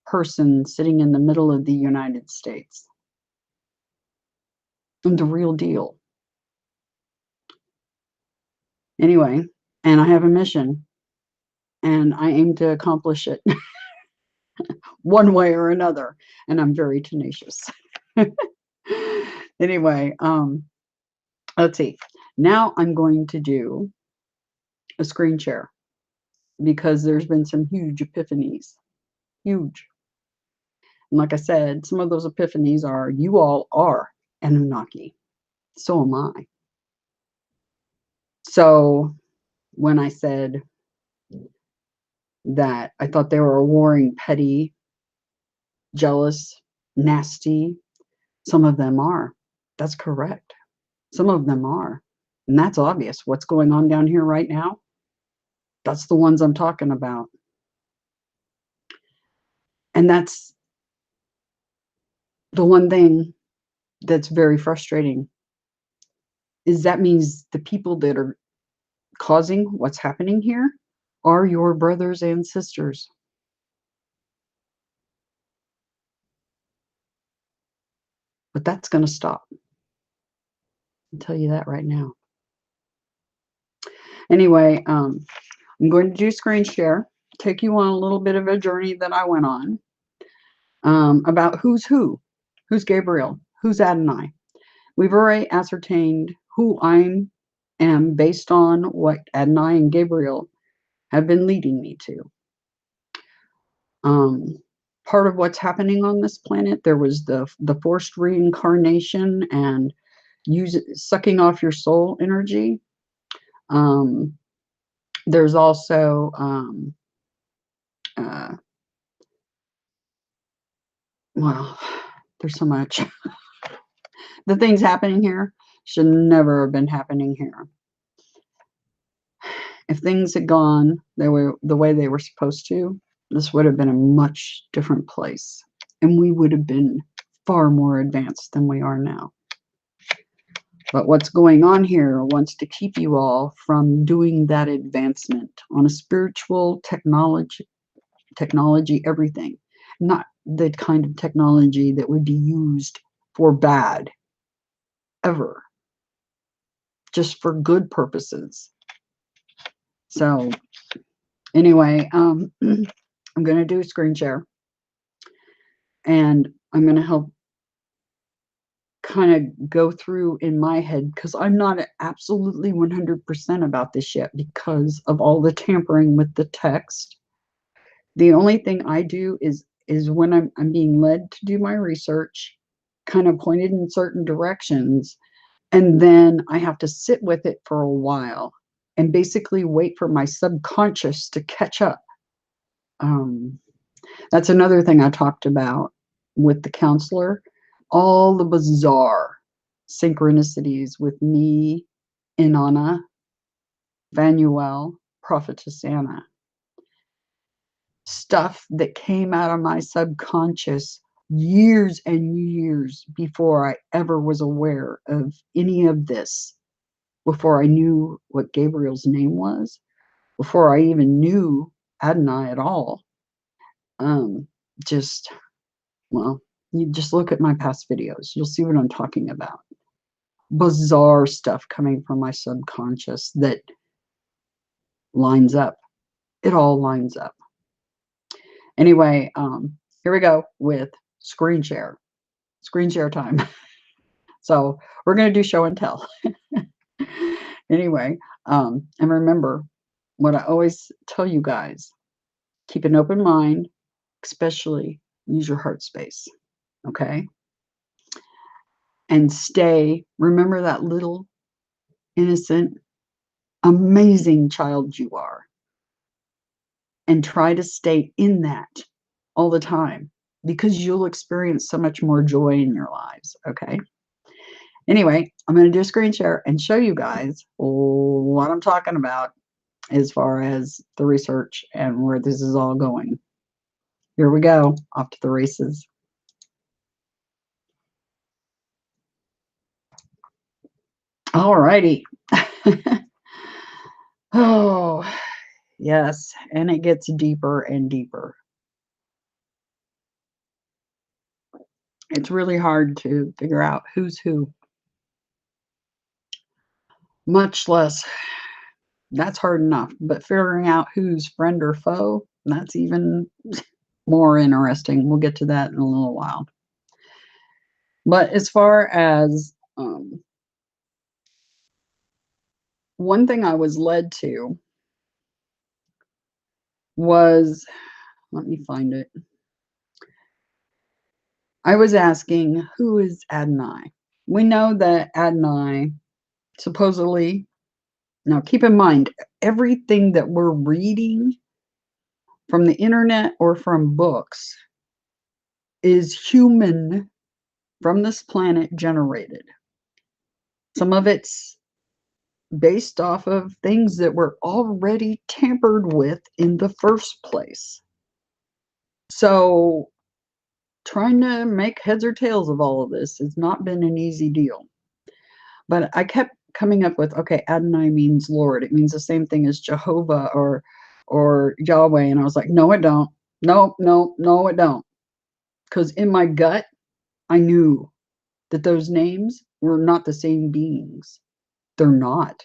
person sitting in the middle of the United States. I'm the real deal. Anyway, and I have a mission, and I aim to accomplish it one way or another, and I'm very tenacious. Anyway, let's see. Now I'm going to do a screen share because there's been some huge epiphanies. Huge. And like I said, some of those epiphanies are you all are Anunnaki. So am I. So when I said that I thought they were warring, petty, jealous, nasty, some of them are. That's correct. Some of them are. And that's obvious. What's going on down here right now? That's the ones I'm talking about. And that's the one thing that's very frustrating is that means the people that are causing what's happening here are your brothers and sisters. But that's going to stop. I'll tell you that right now. Anyway, I'm going to do screen share, take you on a little bit of a journey that I went on about who's who, who's Gabriel, who's Adonai. We've already ascertained who I am based on what Adonai and Gabriel have been leading me to. Part of what's happening on this planet, there was the forced reincarnation and sucking off your soul energy. There's also well, there's so much. The things happening here should never have been happening here. If things had gone the way they were supposed to, this would have been a much different place. And we would have been far more advanced than we are now. But what's going on here wants to keep you all from doing that advancement on a spiritual technology, everything. Not the kind of technology that would be used for bad, ever. Just for good purposes. So anyway, I'm going to do a screen share. And I'm going to help kind of go through in my head because I'm not absolutely 100% about this yet because of all the tampering with the text. The only thing I do is when I'm being led to do my research, kind of pointed in certain directions, and then I have to sit with it for a while and basically wait for my subconscious to catch up. That's another thing I talked about with the counselor. All the bizarre synchronicities with me, Inanna, Vanuel, Prophetess Anna. stuff that came out of my subconscious years and years before I ever was aware of any of this, before I knew what Gabriel's name was, before I even knew Adonai at all. Just, well, you just look at my past videos. You'll see what I'm talking about. Bizarre stuff coming from my subconscious that lines up. It all lines up. Anyway, here we go with screen share time. So we're going to do show and tell. Anyway, and remember what I always tell you guys, keep an open mind, especially use your heart space. Okay. And remember that little innocent, amazing child you are. And try to stay in that all the time, because you'll experience so much more joy in your lives. Okay. Anyway, I'm going to do a screen share and show you guys what I'm talking about as far as the research and where this is all going. Here we go. Off to the races. All righty. Oh, yes. And it gets deeper and deeper. It's really hard to figure out who's who. Much less, that's hard enough. But figuring out who's friend or foe, that's even more interesting. We'll get to that in a little while. But as far as one thing I was led to was, let me find it. I was asking, who is Adonai? We know that Adonai supposedly, now keep in mind, everything that we're reading from the internet or from books is human, from this planet generated. Some of it's based off of things that were already tampered with in the first place. So trying to make heads or tails of all of this has not been an easy deal. But I kept coming up with, okay, Adonai means Lord. It means the same thing as Jehovah or Yahweh. And I was like, no, it don't. No, it don't. Because in my gut, I knew that those names were not the same beings. They're not.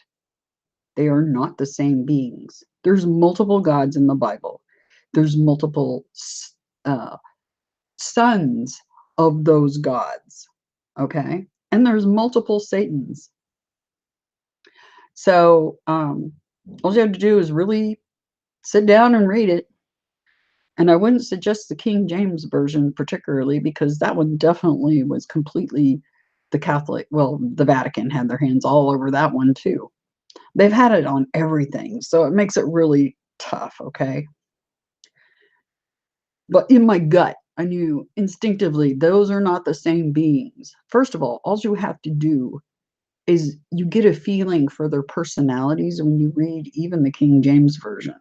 They are not the same beings. There's multiple gods in the Bible. There's multiple sons of those gods. Okay? And there's multiple Satans. So all you have to do is really sit down and read it. And I wouldn't suggest the King James Version particularly, because that one definitely was completely the Catholic. Well, the Vatican had their hands all over that one too. They've had it on everything. So it makes it really tough, okay? But in my gut, I knew instinctively those are not the same beings. First of all you have to do is you get a feeling for their personalities when you read even the King James Version.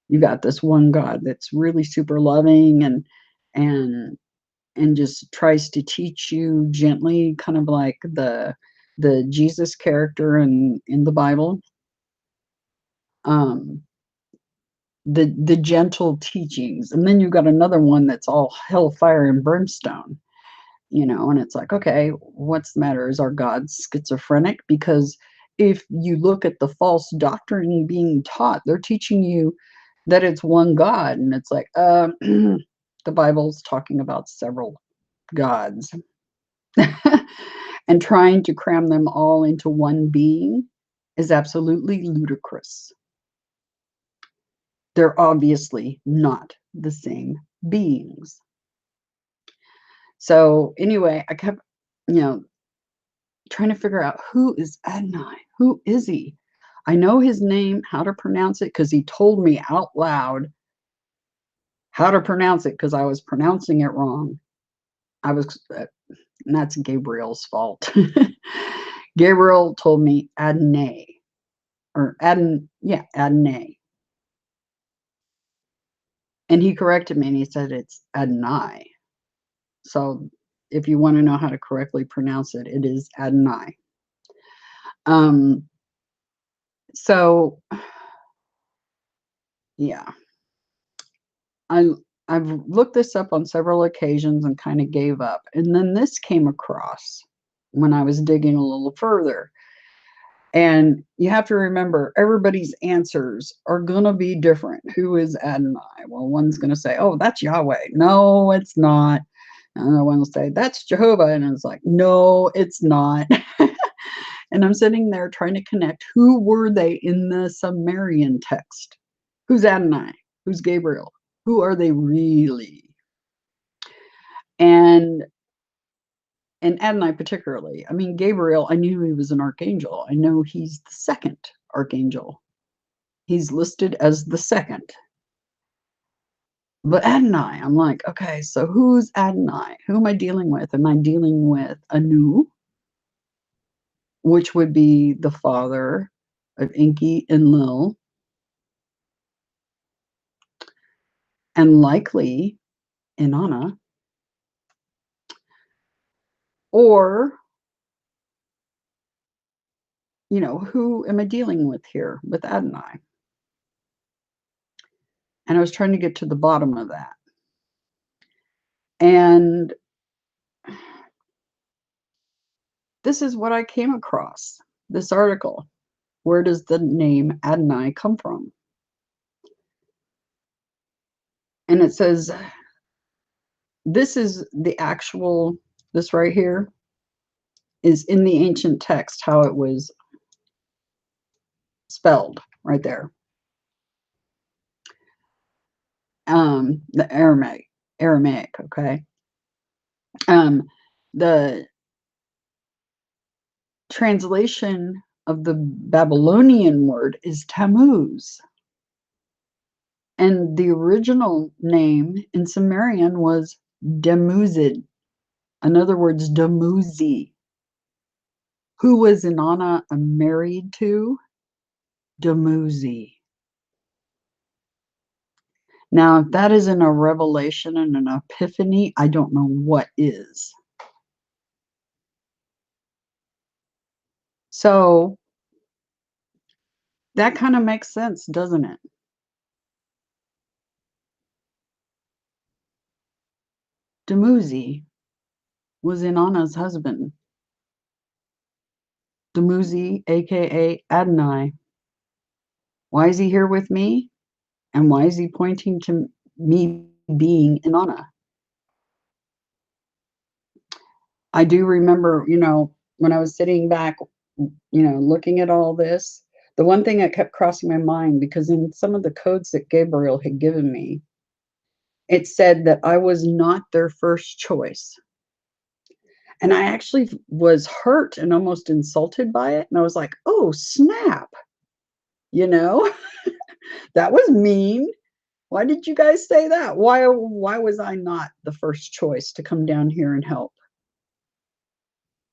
You got this one God that's really super loving and just tries to teach you gently, kind of like the Jesus character in the Bible. The gentle teachings. And then you've got another one that's all hellfire and brimstone, and it's like, okay, what's the matter? Is our God schizophrenic? Because if you look at the false doctrine being taught, they're teaching you that it's one God. And it's like, the Bible's talking about several gods. And trying to cram them all into one being is absolutely ludicrous. They're obviously not the same beings. So anyway, I kept, trying to figure out, who is Adonai? Who is he? I know his name, how to pronounce it, because he told me out loud how to pronounce it, because I was pronouncing it wrong. And that's Gabriel's fault. Gabriel told me Adonai, or Adonai. And he corrected me and he said it's Adonai. So if you want to know how to correctly pronounce it, it is Adonai. So yeah, I've looked this up on several occasions and kind of gave up. And then this came across when I was digging a little further. And you have to remember, everybody's answers are going to be different. Who is Adonai? Well, one's going to say, oh, that's Yahweh. No, it's not. Another one will say, that's Jehovah. And it's like, no, it's not. And I'm sitting there trying to connect. Who were they in the Sumerian text? Who's Adonai? Who's Gabriel? Who are they really? And Adonai particularly. I mean, Gabriel, I knew he was an archangel. I know he's the second archangel. He's listed as the second. But Adonai, I'm like, okay, so who's Adonai? Who am I dealing with? Am I dealing with Anu, which would be the father of Enki and Enlil, and likely Inanna? Or, who am I dealing with here with Adonai? And I was trying to get to the bottom of that. And this is what I came across, this article. Where does the name Adonai come from? And it says, this is the actual, this right here is in the ancient text, how it was spelled right there. The Aramaic, okay? The translation of the Babylonian word is Tammuz. And the original name in Sumerian was Dumuzi. In other words, Dumuzi. Who was Inanna married to? Dumuzi. Now, if that isn't a revelation and an epiphany, I don't know what is. So that kind of makes sense, doesn't it? Dumuzi was Inanna's husband. Dumuzi, aka Adonai. Why is he here with me? And why is he pointing to me being Inanna? I do remember, when I was sitting back, looking at all this, the one thing that kept crossing my mind, because in some of the codes that Gabriel had given me, it said that I was not their first choice. And I actually was hurt and almost insulted by it. And I was like, oh, snap. That was mean. Why did you guys say that? Why was I not the first choice to come down here and help?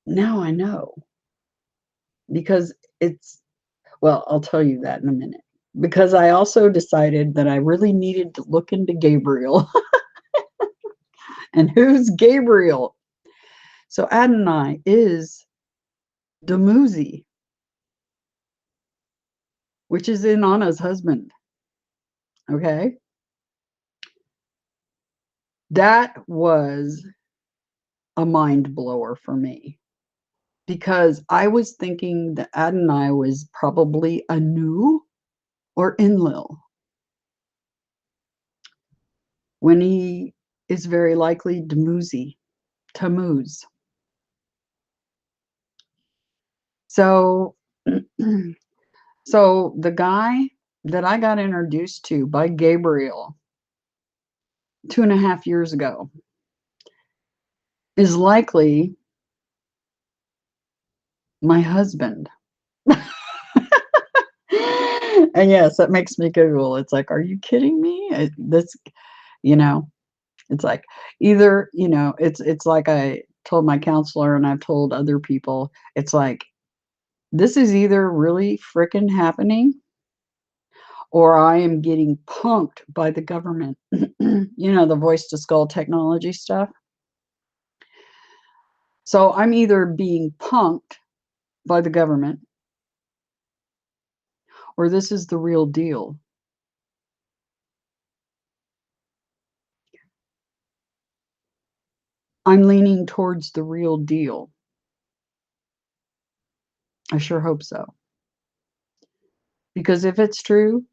Now I know. Because well, I'll tell you that in a minute. Because I also decided that I really needed to look into Gabriel. And who's Gabriel? So Adonai is Dumuzi, which is Inanna's husband. Okay? That was a mind blower for me. Because I was thinking that Adonai was probably Anu or Enlil, when he is very likely Dumuzi, Tammuz. So, so the guy that I got introduced to by Gabriel 2.5 years ago is likely my husband. And yes, that makes me giggle. It's like, are you kidding me? It's like either, it's like I told my counselor and I've told other people, it's like, this is either really freaking happening or I am getting punked by the government. You know, the voice to skull technology stuff. So I'm either being punked by the government, or this is the real deal. I'm leaning towards the real deal. I sure hope so. Because if it's true,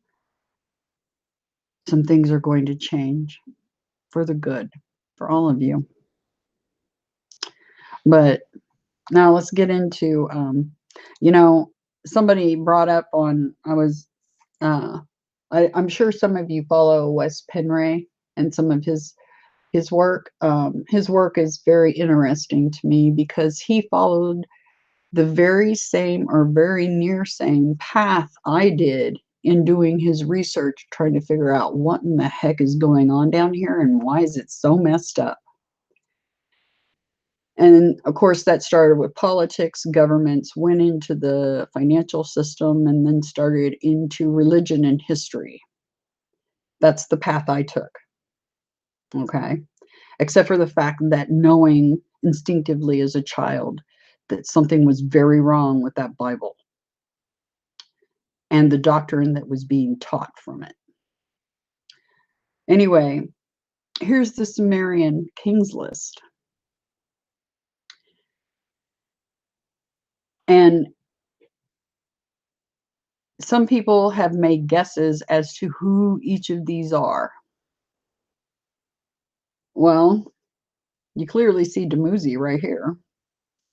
some things are going to change for the good for all of you. But now let's get into, you know, somebody brought up on, I'm sure some of you follow Wes Penray and some of his work. His work is very interesting to me because he followed the very same or very near same path I did in doing his research, trying to figure out what in the heck is going on down here and why is it so messed up. And of course, that started with politics, governments, went into the financial system, and then started into religion and history. That's the path I took. Okay. Except for the fact that knowing instinctively as a child that something was very wrong with that Bible and the doctrine that was being taught from it. Anyway, here's the Sumerian kings list. And some people have made guesses as to who each of these are. Well, you clearly see Dumuzi right here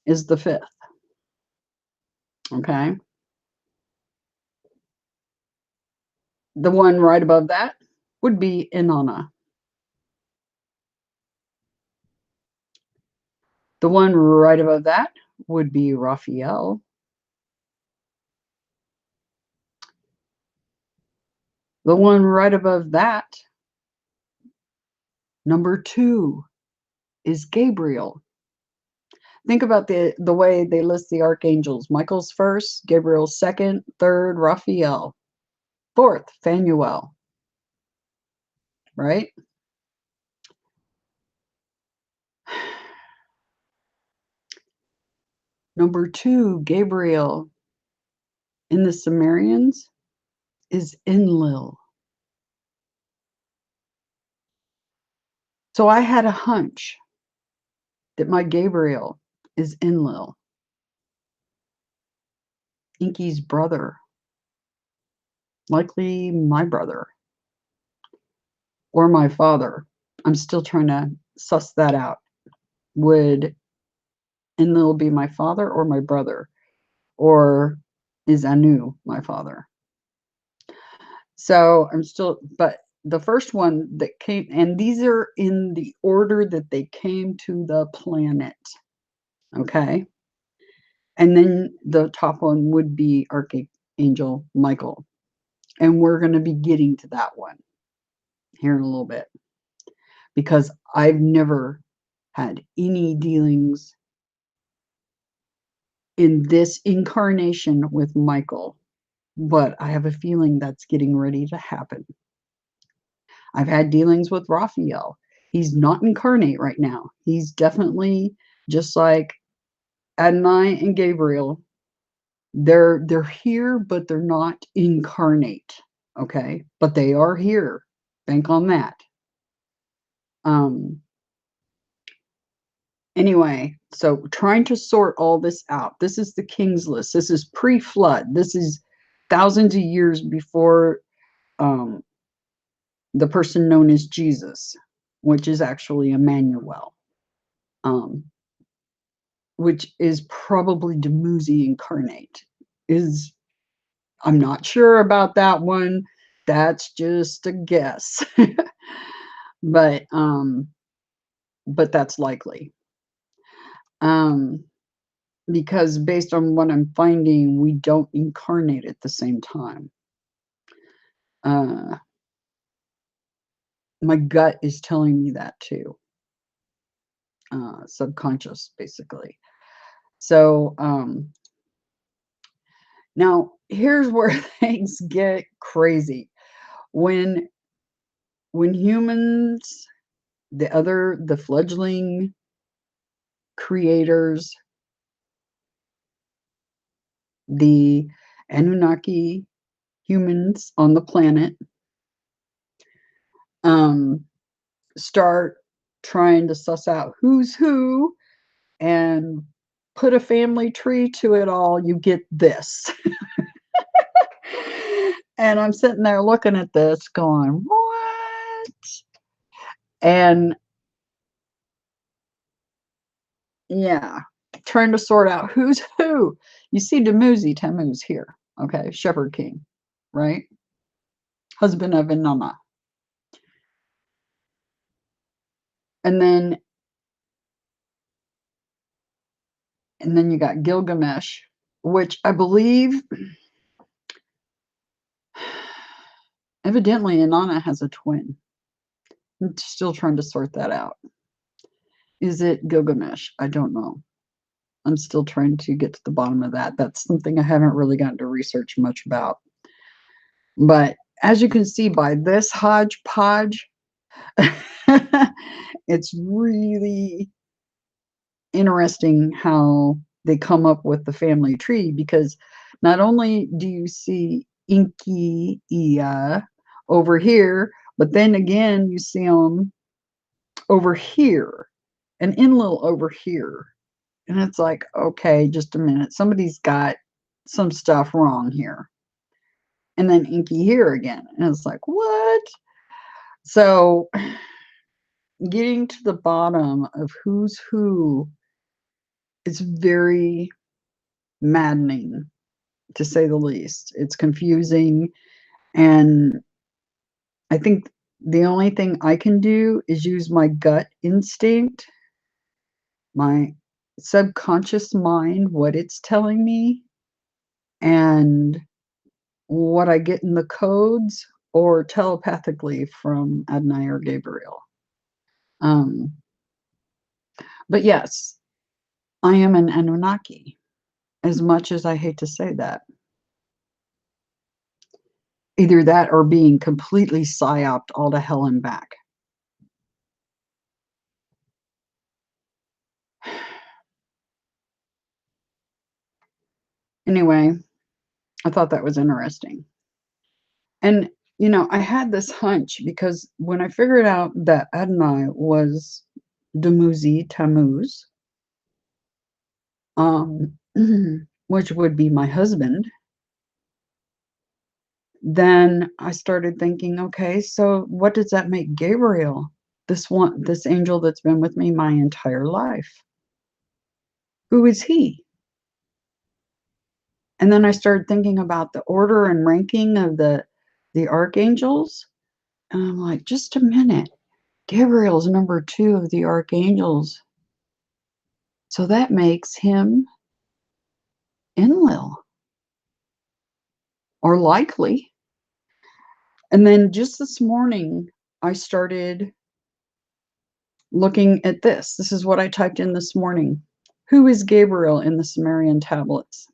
is the fifth. Okay. The one right above that would be Inanna. The one right above that would be Raphael. The one right above that, number 2, is Gabriel. Think about the way they list the archangels. Michael's first, Gabriel's second, third, Raphael. Fourth, Phanuel. Right? Number 2, Gabriel, in the Sumerians, is Enlil. So I had a hunch that my Gabriel is Enlil, Inky's brother, likely my brother, or my father. I'm still trying to suss that out. Would Enlil be my father or my brother? Or is Anu my father? So I'm still, but the first one that came, and these are in the order that they came to the planet. Okay. And then the top one would be Archangel Michael. And we're going to be getting to that one here in a little bit because I've never had any dealings in this incarnation with Michael, but I have a feeling that's getting ready to happen. I've had dealings with Raphael. He's not incarnate right now. He's definitely just like Adonai and Gabriel. They're here, but they're not incarnate. Okay, but they are here. Bank on that. Anyway, so trying to sort all this out. This is the King's List. This is pre-flood. This is thousands of years before the person known as Jesus, which is actually Emmanuel, which is probably Dumuzi incarnate. I'm not sure about that one. That's just a guess. but that's likely. Because based on what I'm finding, we don't incarnate at the same time. My gut is telling me that too. Subconscious, basically. So now here's where things get crazy. when humans, the fledgling creators, the Anunnaki humans on the planet, start trying to suss out who's who and put a family tree to it all, you get this. And I'm sitting there looking at this going, what? And yeah, trying to sort out who's who. You see Dumuzi, Tammuz here, okay, Shepherd King, right? Husband of Inanna. And then you got Gilgamesh, which I believe evidently Inanna has a twin. I'm still trying to sort that out. Is it Gilgamesh? I don't know. I'm still trying to get to the bottom of that. That's something I haven't really gotten to research much about. But as you can see by this hodgepodge, it's really interesting how they come up with the family tree, because not only do you see Inky over here, but then again you see them over here and Enlil over here. And it's like, okay, just a minute. Somebody's got some stuff wrong here. And then Inky here again. And it's like, what? So getting to the bottom of who's who is very maddening, to say the least. It's confusing. And I think the only thing I can do is use my gut instinct, my subconscious mind, what it's telling me, and what I get in the codes or telepathically from Adonai or Gabriel. But yes, I am an Anunnaki, as much as I hate to say that. Either that or being completely psyoped all to hell and back. Anyway, I thought that was interesting. And, you know, I had this hunch because when I figured out that Adonai was Dumuzi Tammuz, which would be my husband, then I started thinking, okay, so what does that make Gabriel? This angel that's been with me my entire life. Who is he? And then I started thinking about the order and ranking of the archangels. And I'm like, just a minute. Gabriel's number 2 of the archangels. So that makes him Enlil, or likely. And then just this morning, I started looking at this. This is what I typed in this morning. Who is Gabriel in the Sumerian tablets?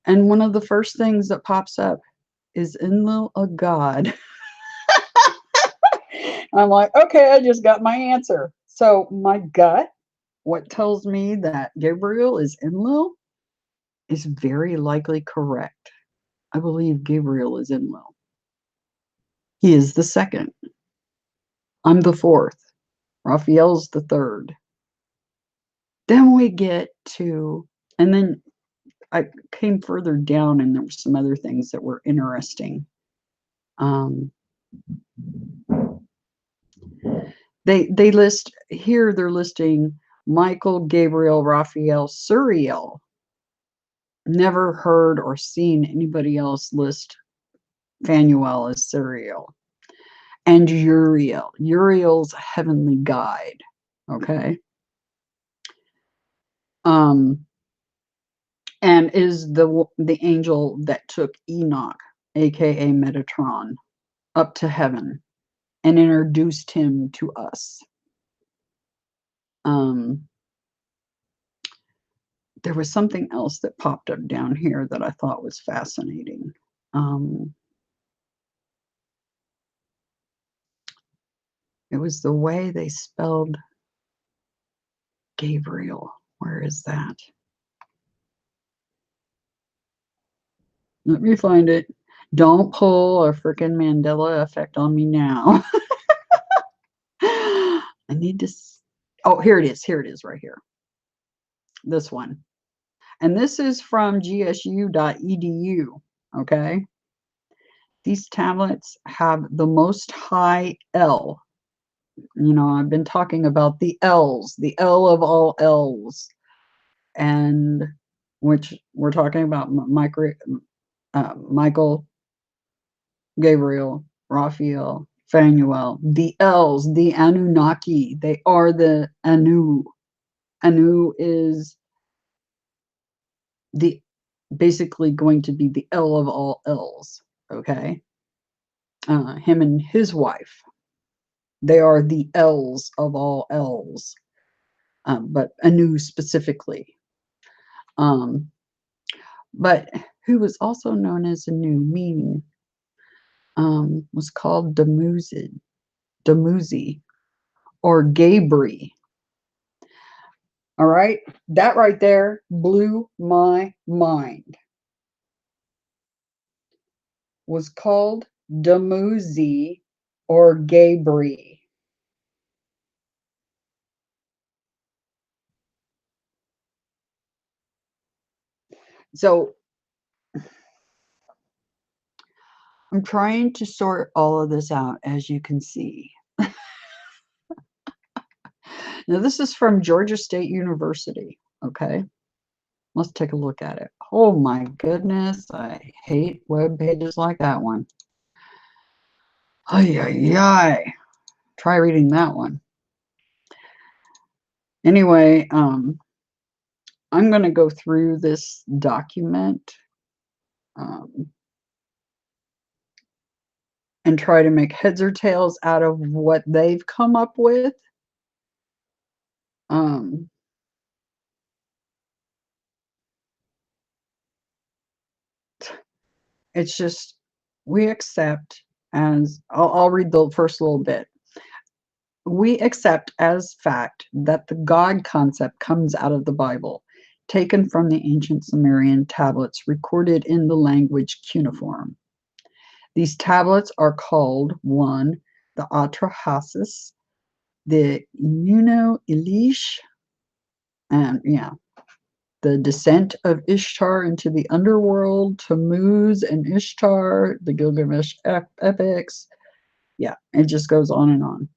And one of the first things that pops up is Enlil a god? I'm like, okay, I just got my answer. So my gut, what tells me that Gabriel is Enlil, is very likely correct. I believe Gabriel is Enlil. He is the second. I'm the fourth. Raphael's the third. Then we get to, and then I came further down and there were some other things that were interesting. They list here, they're listing Michael, Gabriel, Raphael, Suriel. Never heard or seen anybody else list Phanuel as Suriel. And Uriel. Uriel's heavenly guide. Okay. And is the angel that took Enoch, aka Metatron, up to heaven and introduced him to us. there was something else that popped up down here that I thought was fascinating. It was the way they spelled Gabriel. Where is that? Let me find it. Don't pull a freaking Mandela effect on me now. I need to. Oh, here it is. Here it is right here. This one. And this is from gsu.edu. Okay. These tablets have the most high L. You know, I've been talking about the L's, the L of all L's, and which we're talking about Michael, Gabriel, Raphael, Phanuel, the L's, the Anunnaki. They are the Anu. Anu is the basically going to be the L of all L's. Okay, him and his wife. They are the L's of all L's, but Anu specifically. But who was also known as Anu, meaning was called Dumuzi, or Gabriel. All right, that right there blew my mind. Was called Dumuzi or Gabriel. So I'm trying to sort all of this out, as you can see. Now, this is from Georgia State University, okay? Let's take a look at it. Oh my goodness, I hate web pages like that one. Ay, ay, ay. Try reading that one. Anyway, I'm going to go through this document and try to make heads or tails out of what they've come up with. It's just, we accept as, I'll read the first little bit. We accept as fact that the God concept comes out of the Bible, taken from the ancient Sumerian tablets recorded in the language cuneiform. These tablets are called 1. the Atrahasis, the Immuno Elish, and the descent of Ishtar into the underworld, Tammuz and Ishtar, the Gilgamesh epics. Yeah, it just goes on and on.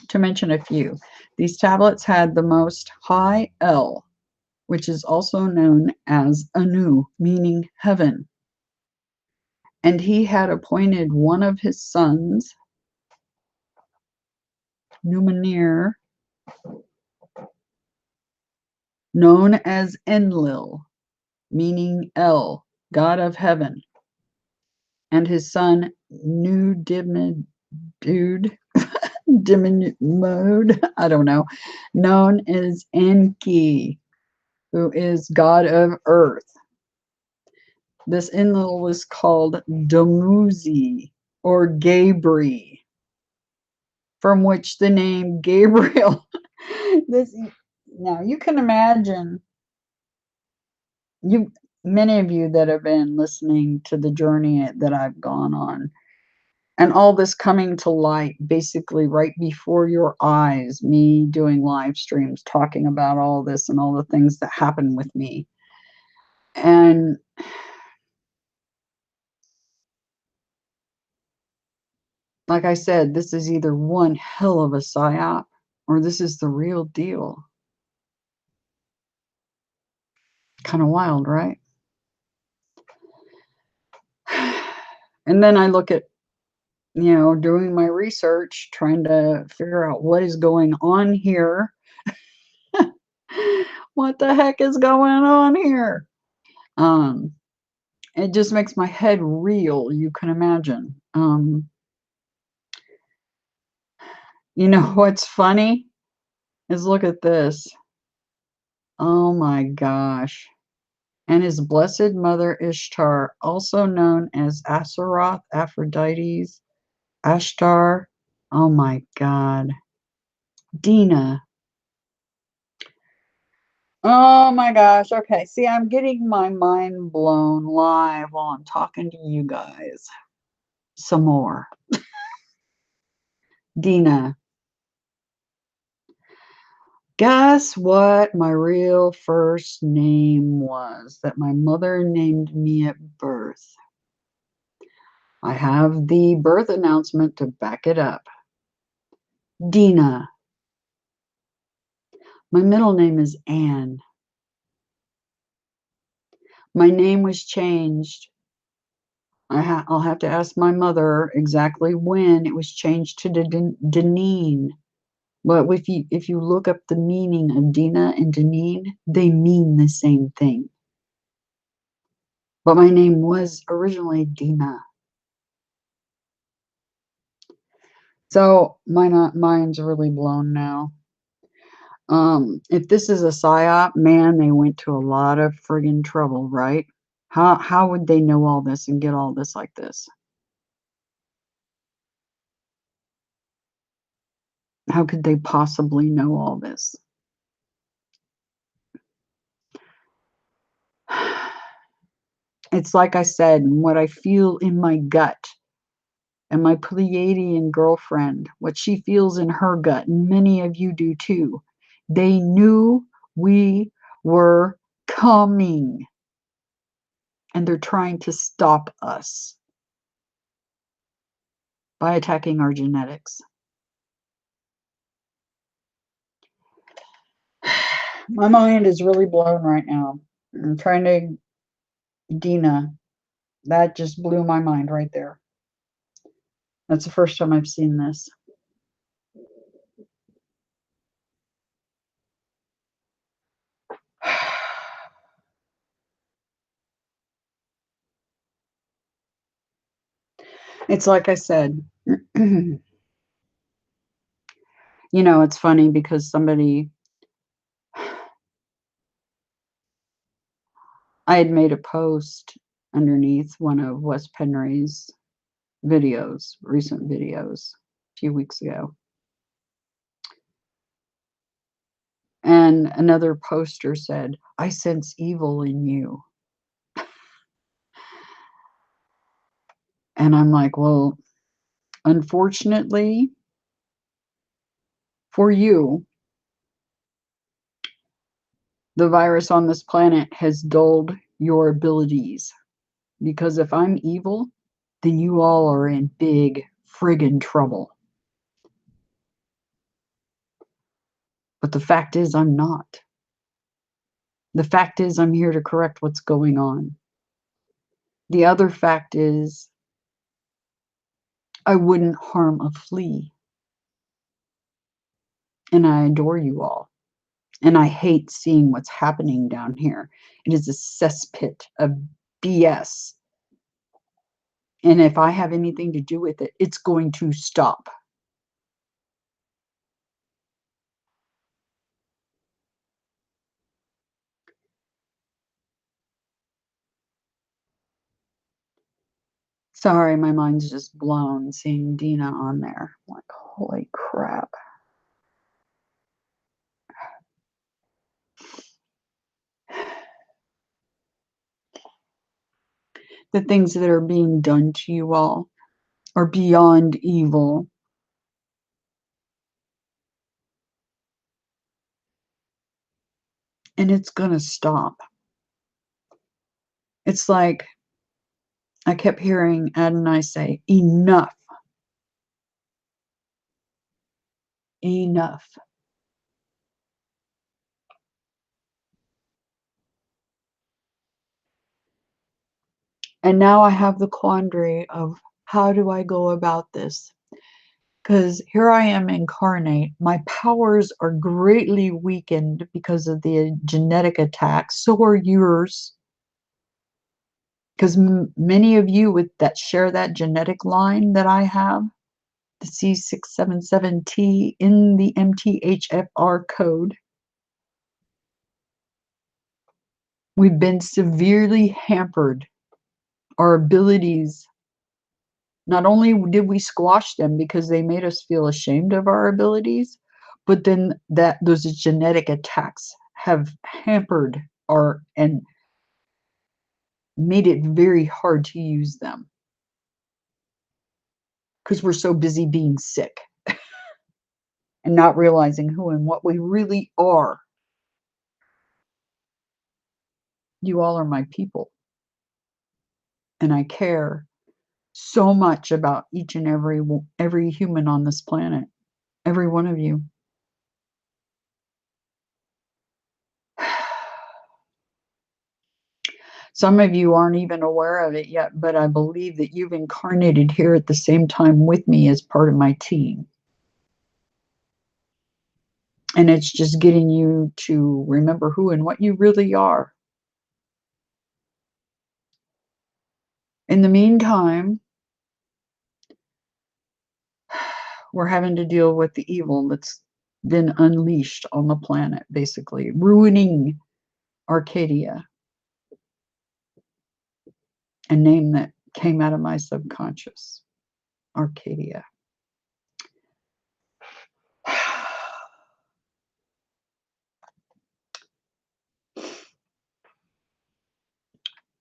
To mention a few, these tablets had the most high L, which is also known as Anu, meaning heaven. And he had appointed one of his sons, Numenir, known as Enlil, meaning El, God of heaven, and his son Dimod, I don't know, known as Enki, who is God of earth. This Enlil was called Dumuzi or Gabriel, from which the name Gabriel. Now you can imagine, many of you that have been listening to the journey that I've gone on, and all this coming to light basically right before your eyes, me doing live streams talking about all this and all the things that happened with me. And like I said, this is either one hell of a psyop or this is the real deal. Kind of wild, right? And then I look at, doing my research, trying to figure out what is going on here. What the heck is going on here? It just makes my head reel, you can imagine. What's funny is, look at this. Oh my gosh. And his blessed mother Ishtar, also known as Aseroth, Aphrodite's, Ashtar. Oh my God. Dina. Oh my gosh. Okay. See, I'm getting my mind blown live while I'm talking to you guys. Some more. Dina. Guess what my real first name was that my mother named me at birth? I have the birth announcement to back it up. Dina. My middle name is Anne. My name was changed. I'll have to ask my mother exactly when it was changed to Deneen. But if you look up the meaning of Dina and Deneen, they mean the same thing. But my name was originally Dina. So my mind's really blown now. If this is a psyop, man, they went to a lot of friggin' trouble, right? How would they know all this and get all this like this? How could they possibly know all this? It's like I said, what I feel in my gut, and my Pleiadian girlfriend, what she feels in her gut, and many of you do too. They knew we were coming, and they're trying to stop us by attacking our genetics. My mind is really blown right now. I'm trying to, Dina, that just blew my mind right there. That's the first time I've seen this. It's like I said, you know, it's funny because I had made a post underneath one of Wes Penry's videos, recent videos, a few weeks ago. And another poster said, I sense evil in you. And I'm like, well, unfortunately for you, the virus on this planet has dulled your abilities. Because if I'm evil, then you all are in big friggin' trouble. But the fact is, I'm not. The fact is, I'm here to correct what's going on. The other fact is, I wouldn't harm a flea. And I adore you all. And I hate seeing what's happening down here. It is a cesspit of BS. And if I have anything to do with it, it's going to stop. Sorry, my mind's just blown seeing Dina on there. I'm like, holy crap. The things that are being done to you all are beyond evil. And it's going to stop. It's like I kept hearing Adonai say, enough. Enough. And now I have the quandary of how do I go about this? Because here I am incarnate. My powers are greatly weakened because of the genetic attack. So are yours. Because many of you that share that genetic line that I have, the C677T in the MTHFR code, We've been severely hampered. Our abilities, not only did we squash them because they made us feel ashamed of our abilities, but then those genetic attacks have hampered and made it very hard to use them because we're so busy being sick and not realizing who and what we really are. You all are my people, and I care so much about each and every human on this planet, every one of you. Some of you aren't even aware of it yet, but I believe that you've incarnated here at the same time with me as part of my team. And it's just getting you to remember who and what you really are. In the meantime, we're having to deal with the evil that's been unleashed on the planet, basically, ruining Arcadia. A name that came out of my subconscious, Arcadia.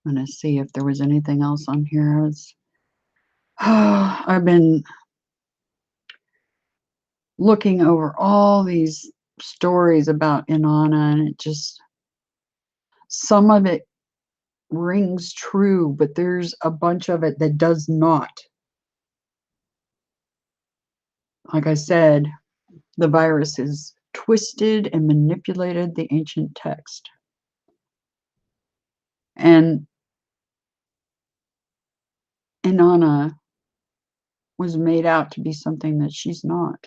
I'm going to see if there was anything else on here. I've been looking over all these stories about Inanna, and it just, some of it rings true, but there's a bunch of it that does not. Like I said, the virus has twisted and manipulated the ancient text. And Inanna was made out to be something that she's not.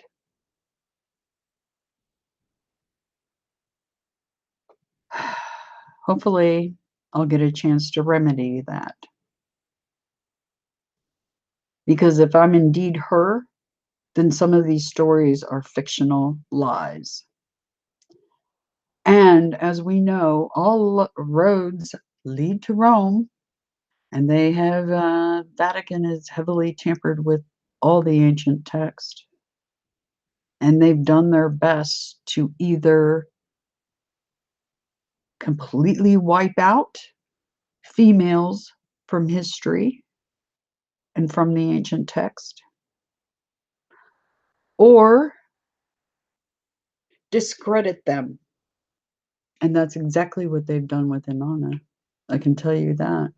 Hopefully, I'll get a chance to remedy that. Because if I'm indeed her, then some of these stories are fictional lies. And as we know, all roads lead to Rome, and they have, Vatican is heavily tampered with all the ancient text. And they've done their best to either completely wipe out females from history and from the ancient text, or discredit them. And that's exactly what they've done with Inanna. I can tell you that.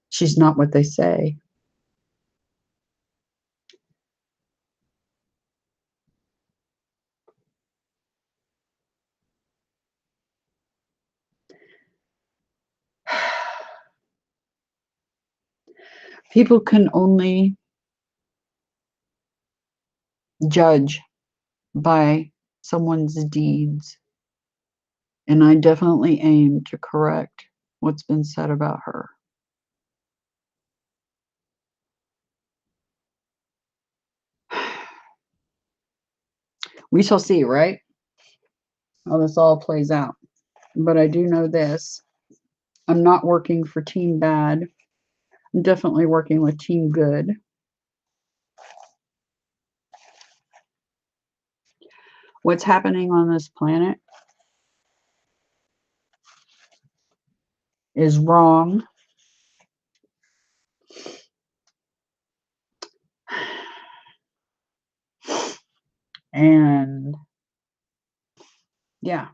She's not what they say. People can only judge by someone's deeds. And I definitely aim to correct what's been said about her. We shall see, right? How this all plays out. But I do know this. I'm not working for Team Bad. I'm definitely working with Team Good. What's happening on this planet is wrong. And yeah.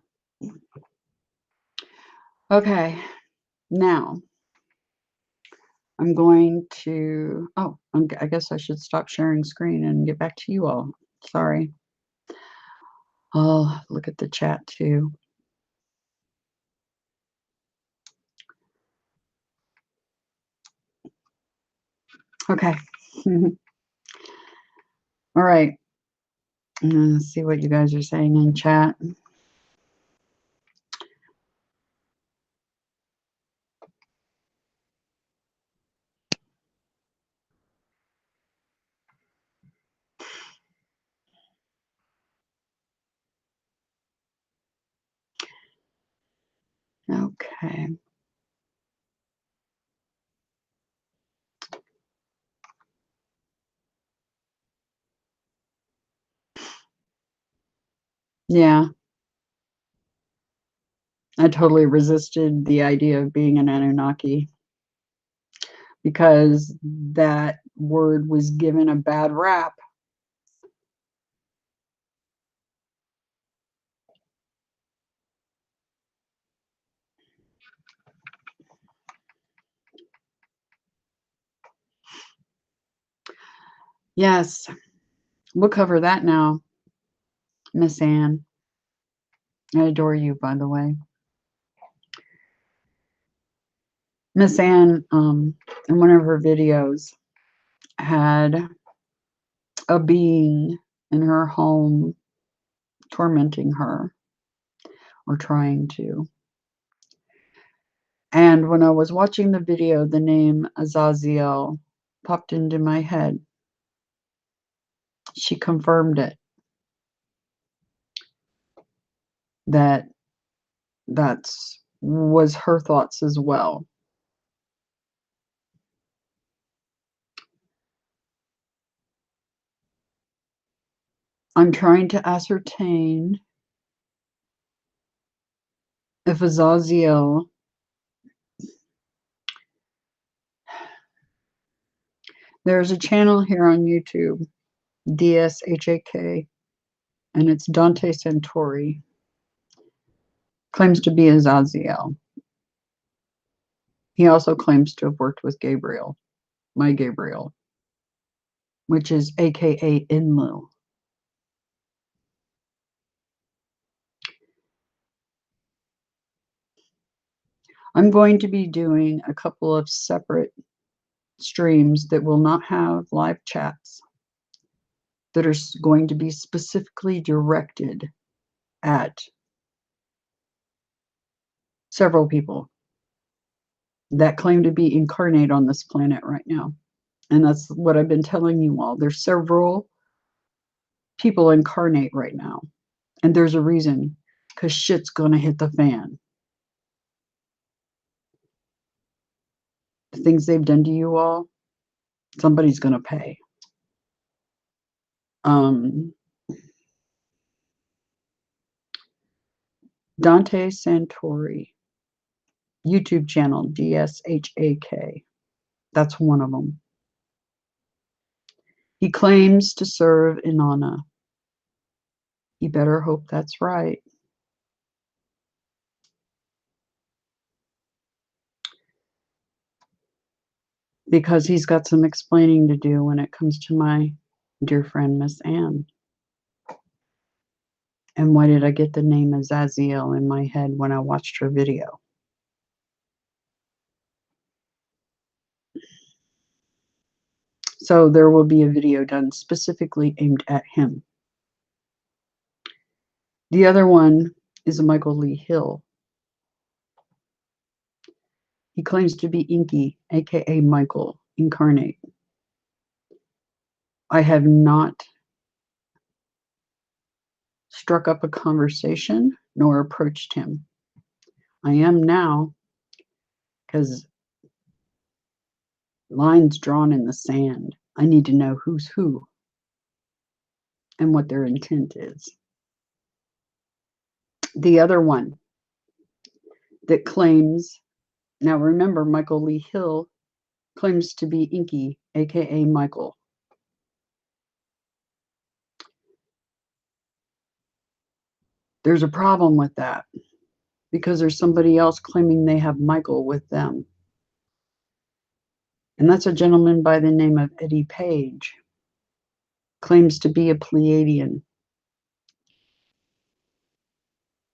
Okay. Now, I'm going to, I guess I should stop sharing screen and get back to you all. Sorry. I'll look at the chat too. Okay. All right. Let's see what you guys are saying in chat. Okay. Yeah. I totally resisted the idea of being an Anunnaki because that word was given a bad rap. Yes, we'll cover that now, Miss Anne. I adore you, by the way. Miss Anne, in one of her videos, had a being in her home tormenting her or trying to. And when I was watching the video, the name Azazel popped into my head. She confirmed it, that was her thoughts as well. I'm trying to ascertain if Azazel, there's a channel here on YouTube, DSHAK, and it's Dante Santori, claims to be Azazel. He also claims to have worked with Gabriel, my Gabriel, which is AKA Enlil. I'm going to be doing a couple of separate streams that will not have live chats, that are going to be specifically directed at several people that claim to be incarnate on this planet right now. And that's what I've been telling you all. There's several people incarnate right now. And there's a reason, because shit's going to hit the fan. The things they've done to you all, somebody's going to pay. Dante Santori, YouTube channel, DSHAK. That's one of them. He claims to serve Inanna. You better hope that's right. Because he's got some explaining to do when it comes to my dear friend, Miss Anne. And why did I get the name Azazel in my head when I watched her video? So there will be a video done specifically aimed at him. The other one is a Michael Lee Hill. He claims to be Inky, aka Michael incarnate. I have not struck up a conversation nor approached him. I am now, because lines drawn in the sand. I need to know who's who and what their intent is. The other one that claims, now remember, Michael Lee Hill claims to be Inky, aka Michael. There's a problem with that because there's somebody else claiming they have Michael with them. And that's a gentleman by the name of Eddie Page. Claims to be a Pleiadian.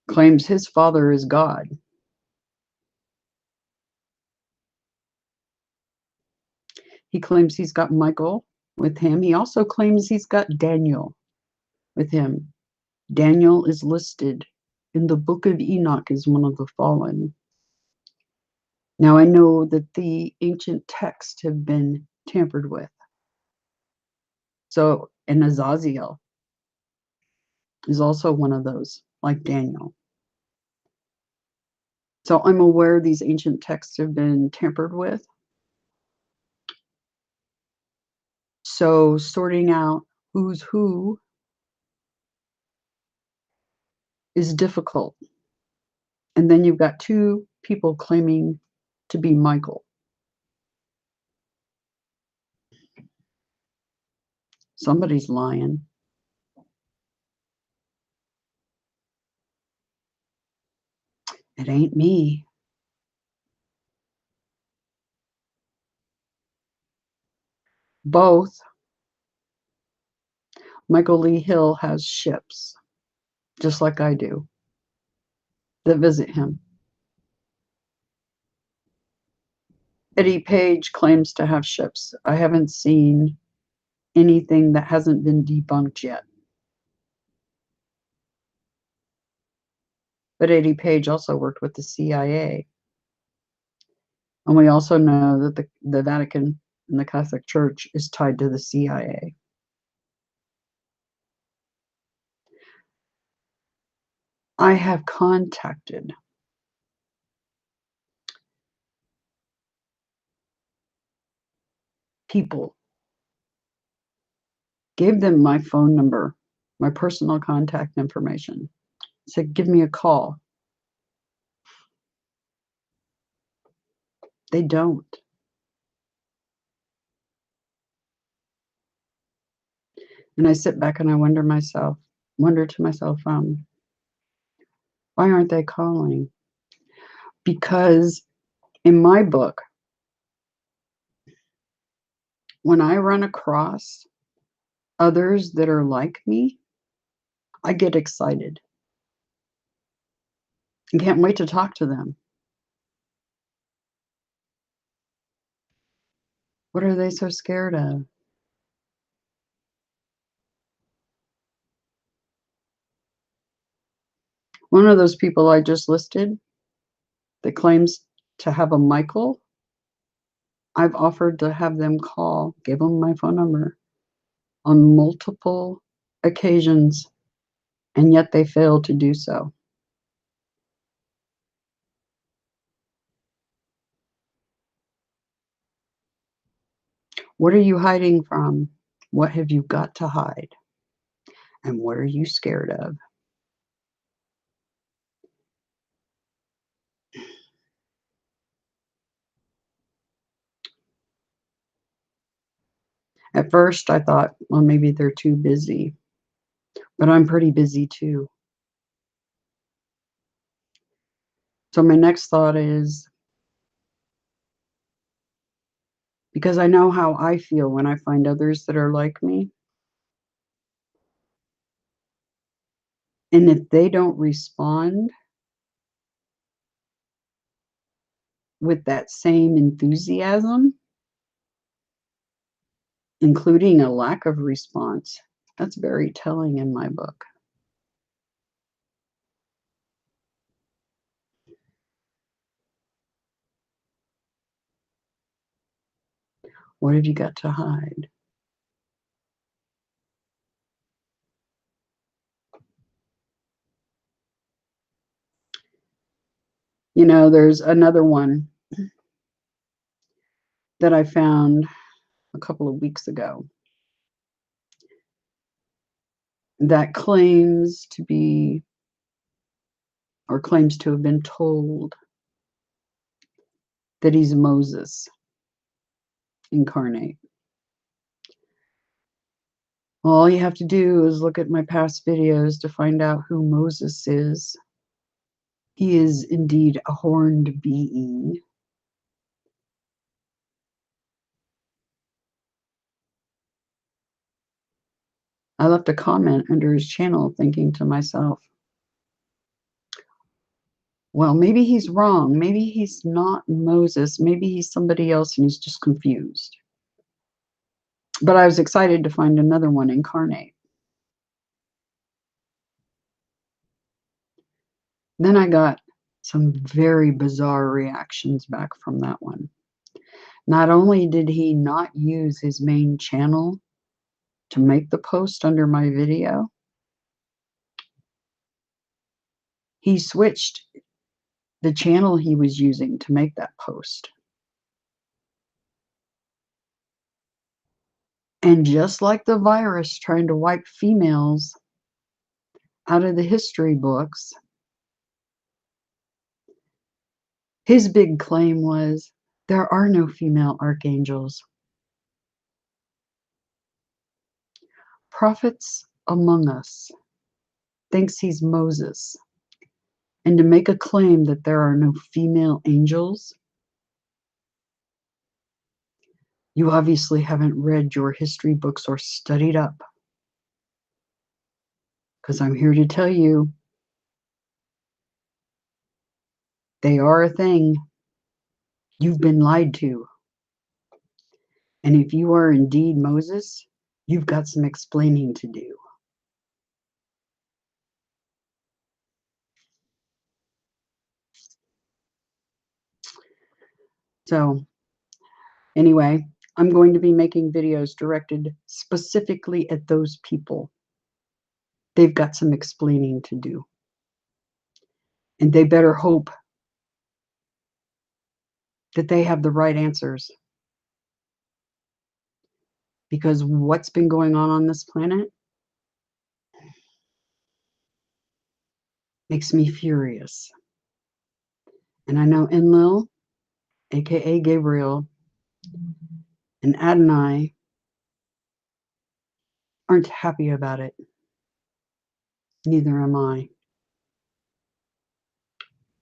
Claims his father is God. He claims he's got Michael with him. He also claims he's got Daniel with him. Daniel is listed in the book of Enoch as one of the fallen. Now I know that the ancient texts have been tampered with. So, and Azazel is also one of those, like Daniel. So I'm aware these ancient texts have been tampered with. So sorting out who's who is difficult. And then you've got two people claiming to be Michael. Somebody's lying. It ain't me. Both. Michael Lee Hill has ships, just like I do, that visit him. Eddie Page claims to have ships. I haven't seen anything that hasn't been debunked yet. But Eddie Page also worked with the CIA. And we also know that the Vatican and the Catholic Church is tied to the CIA. I have contacted people, gave them my phone number, my personal contact information, said, give me a call. They don't. And I sit back and I wonder to myself, why aren't they calling? Because in my book, when I run across others that are like me, I get excited. I can't wait to talk to them. What are they so scared of? One of those people I just listed that claims to have a Michael, I've offered to have them call, give them my phone number on multiple occasions, and yet they fail to do so. What are you hiding from? What have you got to hide? And what are you scared of? At first, I thought, well, maybe they're too busy, but I'm pretty busy too. So my next thought is, because I know how I feel when I find others that are like me, and if they don't respond with that same enthusiasm, including a lack of response, that's very telling in my book. What have you got to hide? You know, there's another one that I found a couple of weeks ago that claims to be, or claims to have been told, that he's Moses incarnate. All you have to do is look at my past videos to find out who Moses is. He is indeed a horned being. I left a comment under his channel thinking to myself, well, maybe he's wrong. Maybe he's not Moses. Maybe he's somebody else and he's just confused. But I was excited to find another one incarnate. Then I got some very bizarre reactions back from that one. Not only did he not use his main channel to make the post under my video, he switched the channel he was using to make that post. And just like the virus trying to wipe females out of the history books, his big claim was, there are no female archangels. Prophets among us thinks he's Moses. And to make a claim that there are no female angels, you obviously haven't read your history books or studied up. Because I'm here to tell you, they are a thing. You've been lied to. And if you are indeed Moses, you've got some explaining to do. So, anyway, I'm going to be making videos directed specifically at those people. They've got some explaining to do. And they better hope that they have the right answers. Because what's been going on this planet makes me furious. And I know Enlil, aka Gabriel, and Adonai aren't happy about it. Neither am I.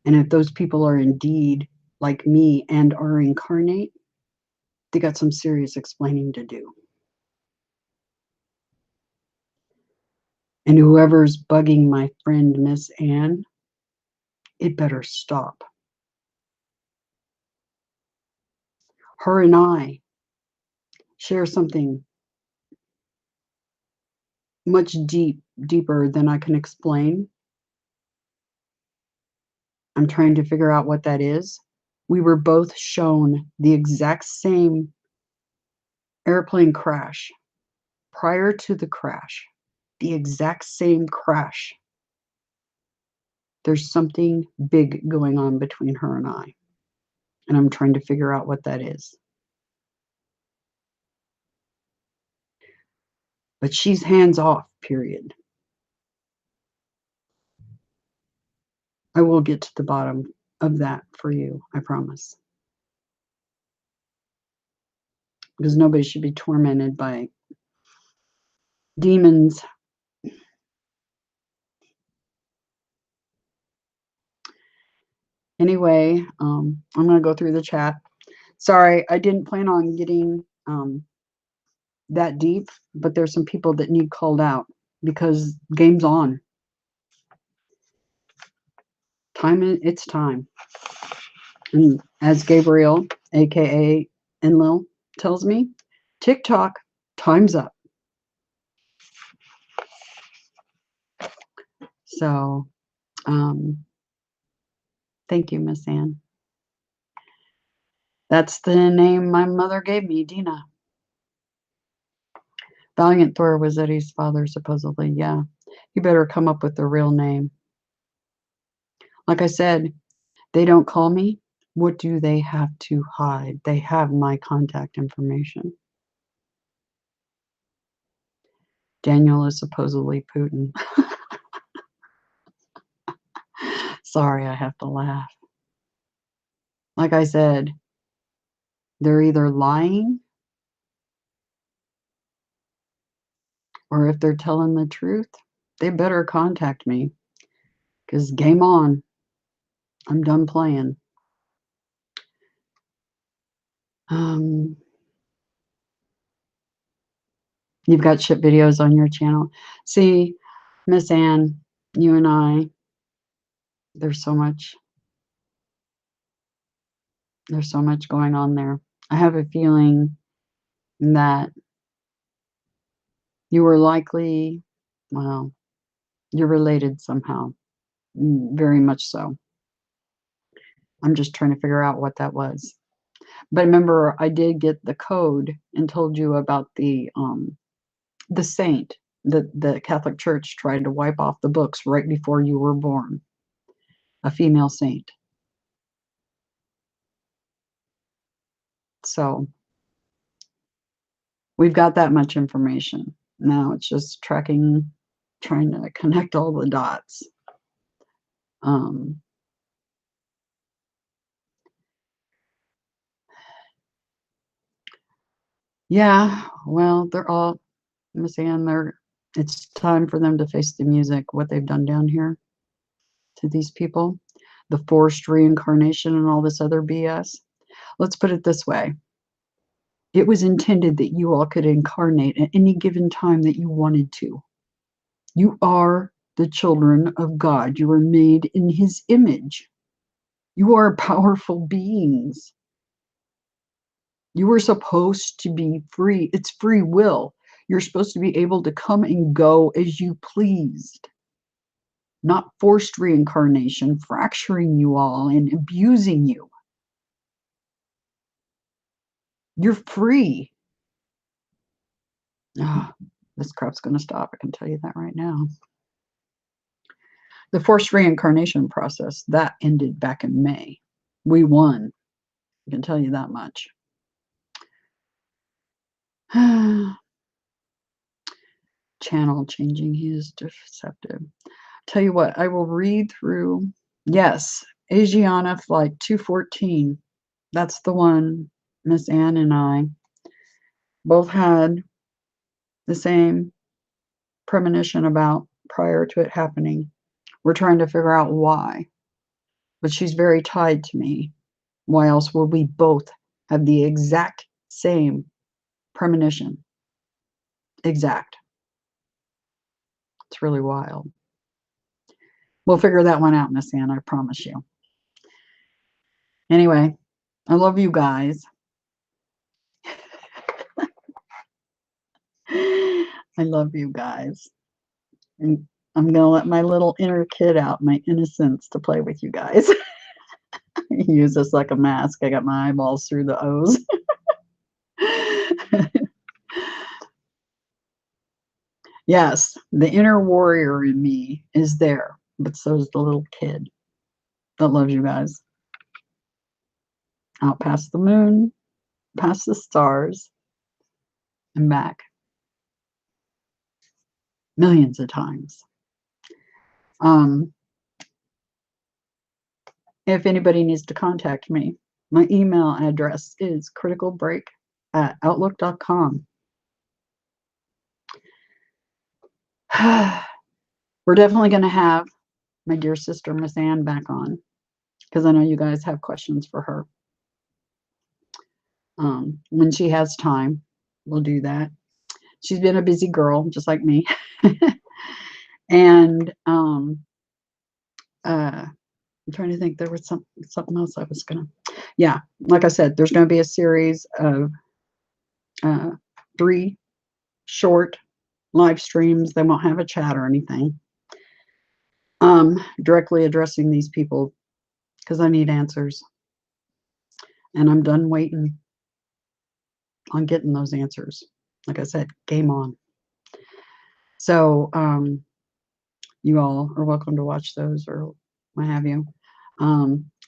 And if those people are indeed like me and are incarnate, they got some serious explaining to do. And whoever's bugging my friend, Miss Anne, it better stop. Her and I share something much deeper than I can explain. I'm trying to figure out what that is. We were both shown the exact same airplane crash prior to the crash. The exact same crash. There's something big going on between her and I. And I'm trying to figure out what that is. But she's hands off, period. I will get to the bottom of that for you, I promise. Because nobody should be tormented by demons. Anyway, I'm going to go through the chat. Sorry, I didn't plan on getting that deep, but there's some people that need called out because game's on. It's time. And as Gabriel, aka Enlil, tells me, TikTok, time's up. So, thank you, Miss Anne. That's the name my mother gave me, Dina. Valiant Thor was Eddie's father, supposedly. Yeah, you better come up with a real name. Like I said, they don't call me. What do they have to hide? They have my contact information. Daniel is supposedly Putin. Sorry, I have to laugh. Like I said, they're either lying or if they're telling the truth, they better contact me because game on. I'm done playing. You've got shit videos on your channel. See, Miss Anne, you and I, there's so much going on there. I have a feeling that you were likely, well, you're related somehow. Very much so. I'm just trying to figure out what that was. But remember, I did get the code and told you about the saint that the Catholic Church tried to wipe off the books right before you were born. A female saint. So we've got that much information. Now it's just trying to connect all the dots. Yeah, well, they're all, Miss Ann, it's time for them to face the music, what they've done down here to these people, the forced reincarnation and all this other BS. Let's put it this way. It was intended that you all could incarnate at any given time that you wanted to. You are the children of God. You are made in his image. You are powerful beings. You were supposed to be free. It's free will. You're supposed to be able to come and go as you pleased. Not forced reincarnation, fracturing you all and abusing you. You're free. Oh, this crap's going to stop. I can tell you that right now. The forced reincarnation process, that ended back in May. We won. I can tell you that much. Channel changing. He is deceptive. Tell you what, I will read through. Yes, Asiana Flight 214. That's the one Miss Ann and I both had the same premonition about prior to it happening. We're trying to figure out why. But she's very tied to me. Why else would we both have the exact same premonition? Exact. It's really wild. We'll figure that one out, Miss Ann, I promise you. Anyway, I love you guys. I love you guys. And I'm going to let my little inner kid out, my innocence, to play with you guys. Use this like a mask. I got my eyeballs through the O's. Yes, the inner warrior in me is there, but so is the little kid that loves you guys. Out past the moon, past the stars, and back. Millions of times. If anybody needs to contact me, my email address is criticalbreak@outlook.com. We're definitely going to have my dear sister, Miss Ann, back on, because I know you guys have questions for her. When she has time, we'll do that. She's been a busy girl, just like me. And I'm trying to think, there was something else I was gonna. Yeah, like I said, there's going to be a series of 3 short live streams. They won't have a chat or anything. Directly addressing these people because I need answers. And I'm done waiting on getting those answers. Like I said, game on. So you all are welcome to watch those or what have you.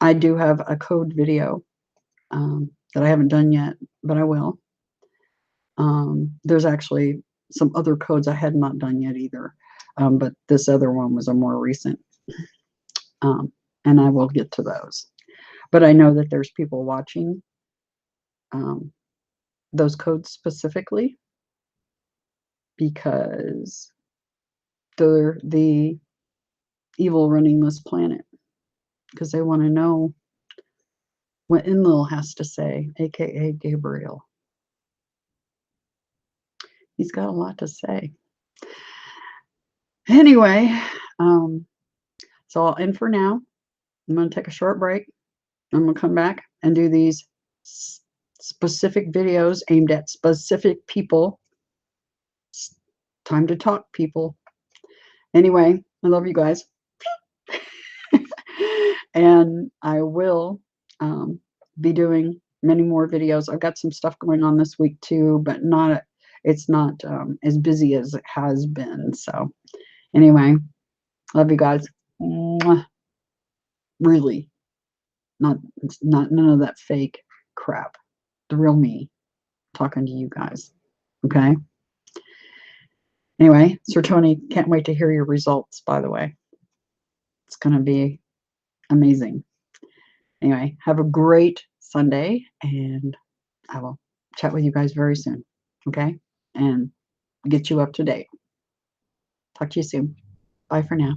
I do have a code video that I haven't done yet, but I will. There's actually some other codes I had not done yet either, but this other one was a more recent, and I will get to those. But I know that there's people watching those codes specifically because they're the evil running this planet, because they want to know what Enlil has to say, aka Gabriel. He's got a lot to say. Anyway, so I'll end for now. I'm going to take a short break. I'm going to come back and do these specific videos aimed at specific people. It's time to talk, people. Anyway, I love you guys. And I will be doing many more videos. I've got some stuff going on this week too, but it's not as busy as it has been. So anyway, love you guys. Mwah. Really, not none of that fake crap. the real me talking to you guys. Okay. Anyway, Sir Tony, can't wait to hear your results, by the way. It's going to be amazing. Anyway, have a great Sunday, and I will chat with you guys very soon. Okay. And get you up to date. Talk to you soon. Bye for now.